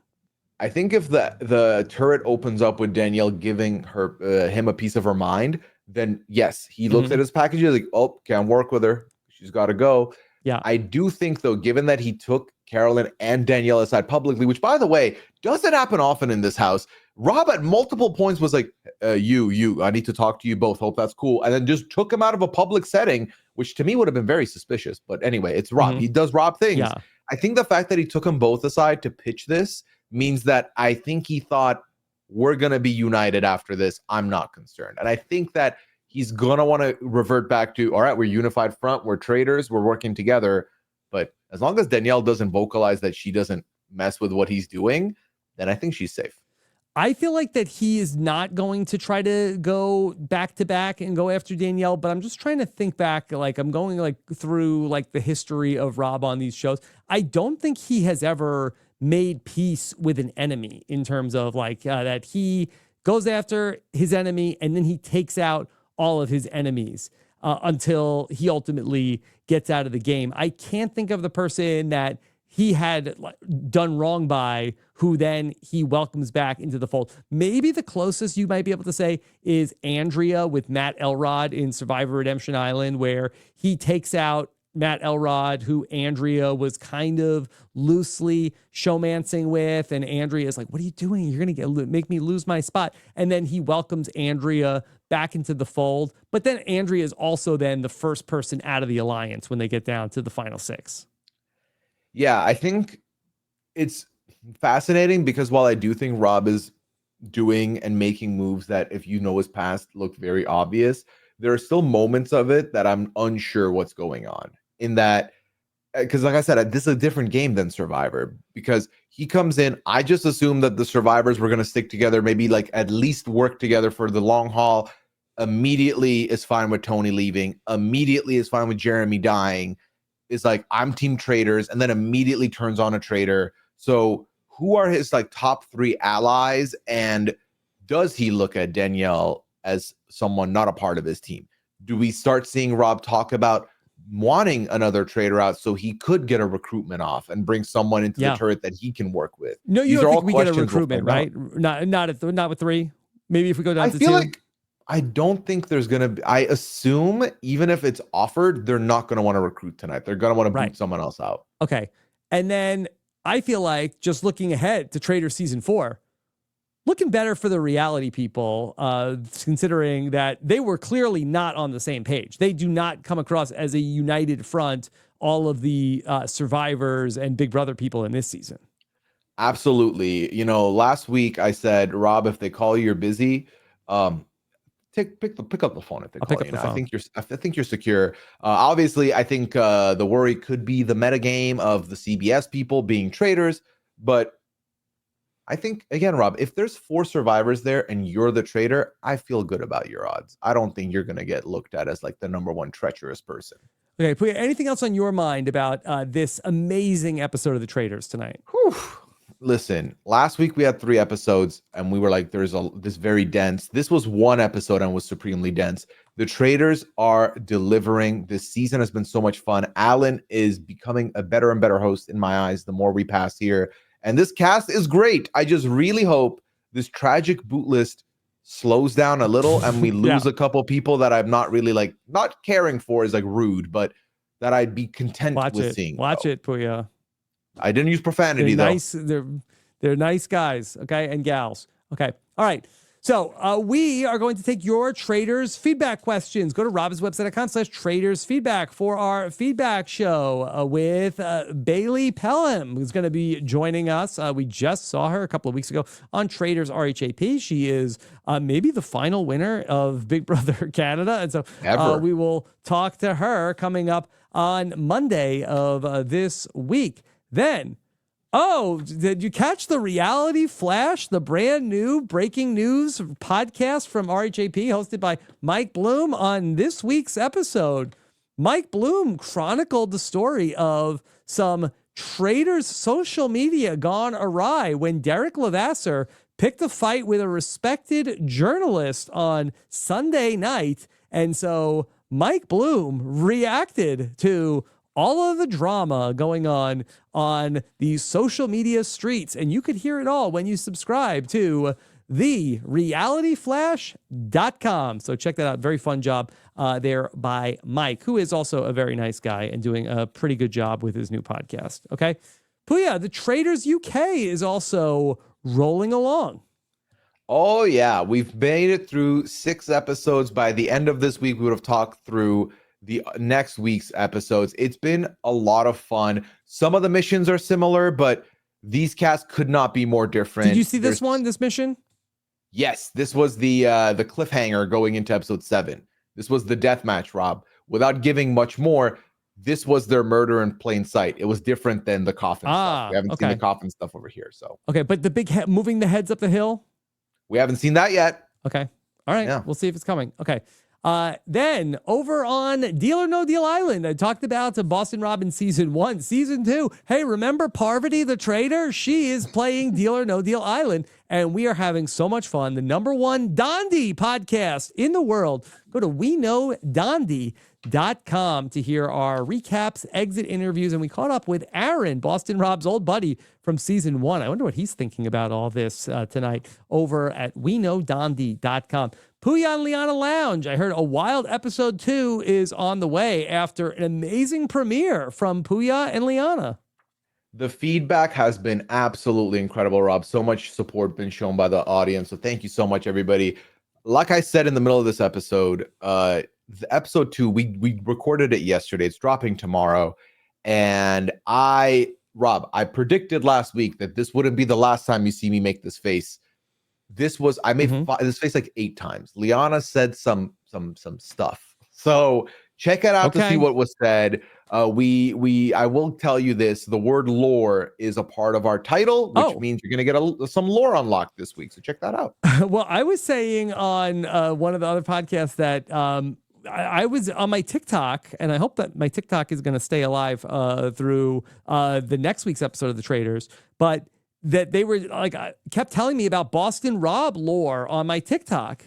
I think if the turret opens up with Danielle giving him a piece of her mind, then yes, he looks at his packages like, oh, can't work with her. She's got to go. Yeah. I do think, though, given that he took Carolyn and Danielle aside publicly, which, by the way, doesn't happen often in this house. Rob at multiple points was like, I need to talk to you both. Hope that's cool. And then just took him out of a public setting, which to me would have been very suspicious. But anyway, it's Rob. He does Rob things. Yeah. I think the fact that he took them both aside to pitch this means that I think he thought, we're going to be united after this. I'm not concerned. And I think that he's going to want to revert back to, all right, we're unified front. We're traitors. We're working together. But as long as Danielle doesn't vocalize that she doesn't mess with what he's doing, then I think she's safe. I feel like that he is not going to try to go back to back and go after Danielle, but I'm just trying to think back. Like I'm going like through like the history of Rob on these shows. I don't think he has ever made peace with an enemy in terms of like that he goes after his enemy and then he takes out all of his enemies until he ultimately gets out of the game. I can't think of the person that he had done wrong by who then he welcomes back into the fold. Maybe the closest you might be able to say is Andrea with Matt Elrod in Survivor Redemption Island, where he takes out Matt Elrod, who Andrea was kind of loosely showmancing with. And Andrea is like, what are you doing? You're going to make me lose my spot. And then he welcomes Andrea back into the fold. But then Andrea is also then the first person out of the alliance when they get down to the final six. Yeah, I think it's fascinating because while I do think Rob is doing and making moves that, if you know his past, look very obvious, there are still moments of it that I'm unsure what's going on. In that, because like I said, this is a different game than Survivor, because he comes in, I just assumed that the survivors were going to stick together, maybe like at least work together for the long haul. Immediately is fine with Tony leaving, immediately is fine with Jeremy dying, is like, I'm team traitors, and then immediately turns on a traitor. So who are his like top three allies? And does he look at Danielle as someone not a part of his team? Do we start seeing Rob talk about wanting another traitor out so he could get a recruitment off and bring someone into the turret that he can work with? No, you don't think we get a recruitment, right? Not with three. Maybe if we go down to two. I feel like I don't think there's going to be, I assume even if it's offered, they're not going to want to recruit tonight. They're going to want to boot someone else out. Okay. And then I feel like just looking ahead to Traitors season 4, looking better for the reality people, considering that they were clearly not on the same page. They do not come across as a united front, all of the survivors and Big Brother people in this season. Absolutely. You know, last week I said, Rob, if they call you, you're busy. Pick up the phone if they call you. I think you're secure. Obviously, I think the worry could be the metagame of the CBS people being traitors, but I think, again, Rob, if there's 4 survivors there and you're the traitor, I feel good about your odds. I don't think you're going to get looked at as like the number one treacherous person. Okay, Pooya, anything else on your mind about this amazing episode of The Traitors tonight? Whew. Listen, last week we had 3 episodes and we were like, this very dense. This was 1 episode and was supremely dense. The Traitors are delivering. This season has been so much fun. Alan is becoming a better and better host in my eyes the more we pass here. And this cast is great. I just really hope this tragic boot list slows down a little and we lose a couple people that I'm not really like, not caring for is like rude, but that I'd be content with seeing. Watch it, Pooya. I didn't use profanity though. They're nice guys, okay, and gals. Okay, all right. So we are going to take your Traitors feedback questions. Go to robhaswebsite.com/Traitors feedback for our feedback show with Bailey Pelham, who's going to be joining us. We just saw her a couple of weeks ago on Traitors RHAP. She is maybe the final winner of Big Brother Canada. And so we will talk to her coming up on Monday of this week. Then, did you catch the Reality Flash, the brand new breaking news podcast from RHAP hosted by Mike Bloom? On this week's episode, Mike Bloom chronicled the story of some traitors' social media gone awry when Derek Levasseur picked a fight with a respected journalist on Sunday night. And so Mike Bloom reacted to all of the drama going on these social media streets. And you could hear it all when you subscribe to therealityflash.com. So check that out. Very fun job there by Mike, who is also a very nice guy and doing a pretty good job with his new podcast. Okay. Pooya, the Traitors UK is also rolling along. Oh, yeah. We've made it through 6 episodes. By the end of this week, we would have talked through the next week's episodes. It's been a lot of fun. Some of the missions are similar, but these casts could not be more different. Did you see this mission? Yes, this was the cliffhanger going into episode 7. This was the death match, Rob. Without giving much more, this was their murder in plain sight. It was different than the coffin stuff. We haven't seen the coffin stuff over here. So okay, but the big moving the heads up the hill? We haven't seen that yet. Okay. All right. Yeah. We'll see if it's coming. Okay. Then over on Deal or No Deal Island, I talked about Boston Rob in season 1. Season 2, hey, remember Parvati the traitor? She is playing Deal or No Deal Island, and we are having so much fun. The #1 Dondi podcast in the world. Go to WeKnowDondi.com to hear our recaps, exit interviews, and we caught up with Aaron, Boston Rob's old buddy from season 1. I wonder what he's thinking about all this tonight over at WeKnowDondi.com. Pooya and Liana Lounge. I heard a wild episode 2 is on the way after an amazing premiere from Pooya and Liana. The feedback has been absolutely incredible, Rob. So much support been shown by the audience. So thank you so much, everybody. Like I said in the middle of this episode, the episode 2, we recorded it yesterday. It's dropping tomorrow. And Rob, I predicted last week that this wouldn't be the last time you see me make this face. I made this face like 8 times. Liana said some stuff. So check it out to see what was said. I will tell you this, the word lore is a part of our title, which means you're going to get some lore unlocked this week. So check that out. Well, I was saying on one of the other podcasts that I was on my TikTok, and I hope that my TikTok is going to stay alive through the next week's episode of The Traitors, but that they were like, kept telling me about Boston Rob lore on my TikTok.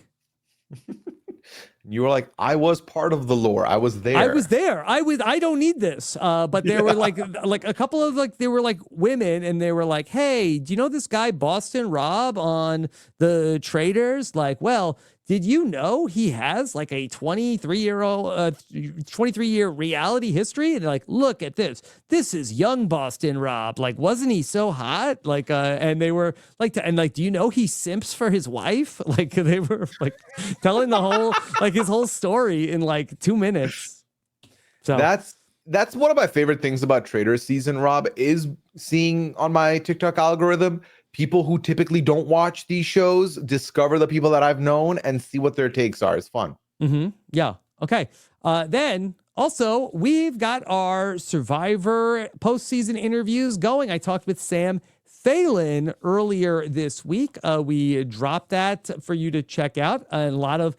You were like, I was part of the lore. I was there. I don't need this. But there were like a couple of they were like women, and they were like, hey, do you know this guy Boston Rob on the Traitors? Like, well, did you know he has like a 23-year reality history? And they're like, look at this. This is young Boston Rob. Like, wasn't he so hot? Like, and they were like, do you know he simps for his wife? Like, they were like telling the whole, like his whole story in like 2 minutes. So that's one of my favorite things about Traitors season, Rob, is seeing on my TikTok algorithm people who typically don't watch these shows discover the people that I've known and see what their takes are. It's fun. Yeah. Okay. Then also we've got our Survivor postseason interviews going. I talked with Sam Phelan earlier this week. We dropped that for you to check out. And a lot of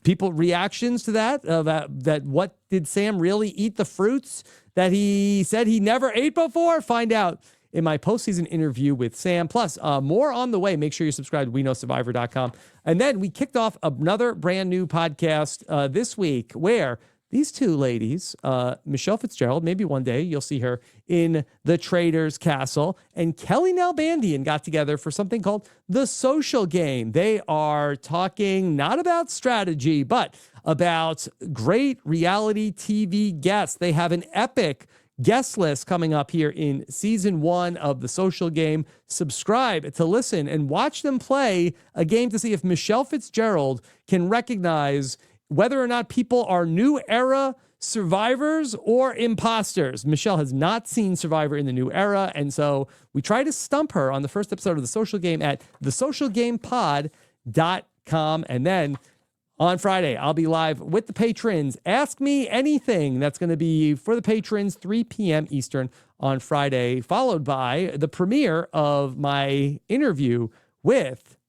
people reactions to that, that what did Sam really eat the fruits that he said he never ate before? Find out in my postseason interview with Sam. Plus, more on the way. Make sure you subscribe to WeKnowSurvivor.com. And then we kicked off another brand new podcast this week where these two ladies, Michelle Fitzgerald, maybe one day you'll see her in the Traitors Castle, and Kelly Nalbandian got together for something called The Social Game. They are talking not about strategy, but about great reality TV guests. They have an epic guest list coming up here in season 1 of The Social Game. Subscribe to listen and watch them play a game to see if Michelle Fitzgerald can recognize whether or not people are new era survivors or imposters. Michelle has not seen Survivor in the new era, and so we try to stump her on the first episode of The Social Game at thesocialgamepod.com. And then on Friday, I'll be live with the patrons. Ask Me Anything. That's going to be for the patrons, 3 p.m. Eastern on Friday, followed by the premiere of my interview with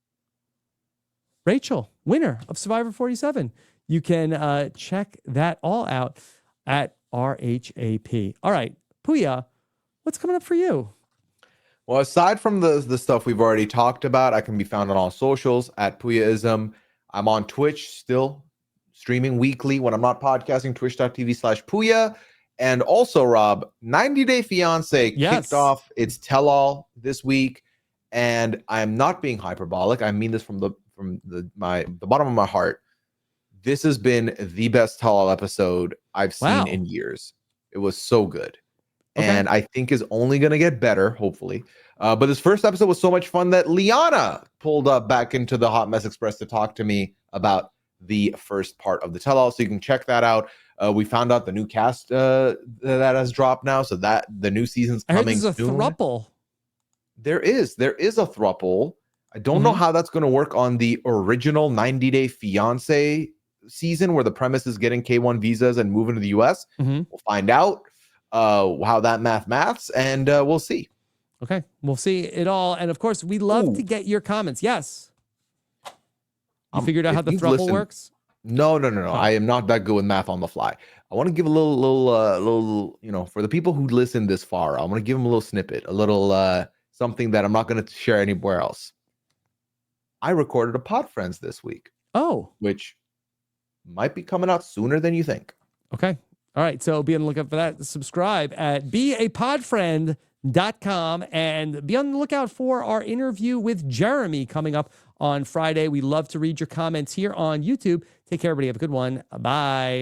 Rachel, winner of Survivor 47. You can check that all out at RHAP. All right, Pooya, what's coming up for you? Well, aside from the stuff we've already talked about, I can be found on all socials at Pooyaism. I'm on Twitch still, streaming weekly when I'm not podcasting, twitch.tv/Pooya. And also, Rob, 90 Day Fiancé kicked off its tell-all this week. And I'm not being hyperbolic. I mean this from the bottom of my heart. This has been the best tell-all episode I've seen in years. It was so good. Okay. And I think is only going to get better, hopefully. But this first episode was so much fun that Liana pulled up back into the Hot Mess Express to talk to me about the first part of the tell-all. So you can check that out. We found out the new cast that has dropped now. So that the new season's coming soon. I heard there's a throuple. There is a throuple. I don't know how that's going to work on the original 90 Day Fiancé season where the premise is getting K1 visas and moving to the US. We'll find out how that maths, and we'll see. Okay, we'll see it all. And of course, we love to get your comments. Yes. You figured out how the throuple works? No. I am not that good with math on the fly. I want to give a little, for the people who listen this far, I want to give them a little snippet, a little something that I'm not going to share anywhere else. I recorded a Pod Friends this week. Oh. Which might be coming out sooner than you think. Okay. All right. So be on the lookout for that. Subscribe at beapodfriend.com and be on the lookout for our interview with Jeremy coming up on Friday. We love to read your comments here on YouTube. Take care, everybody. Have a good one. Bye.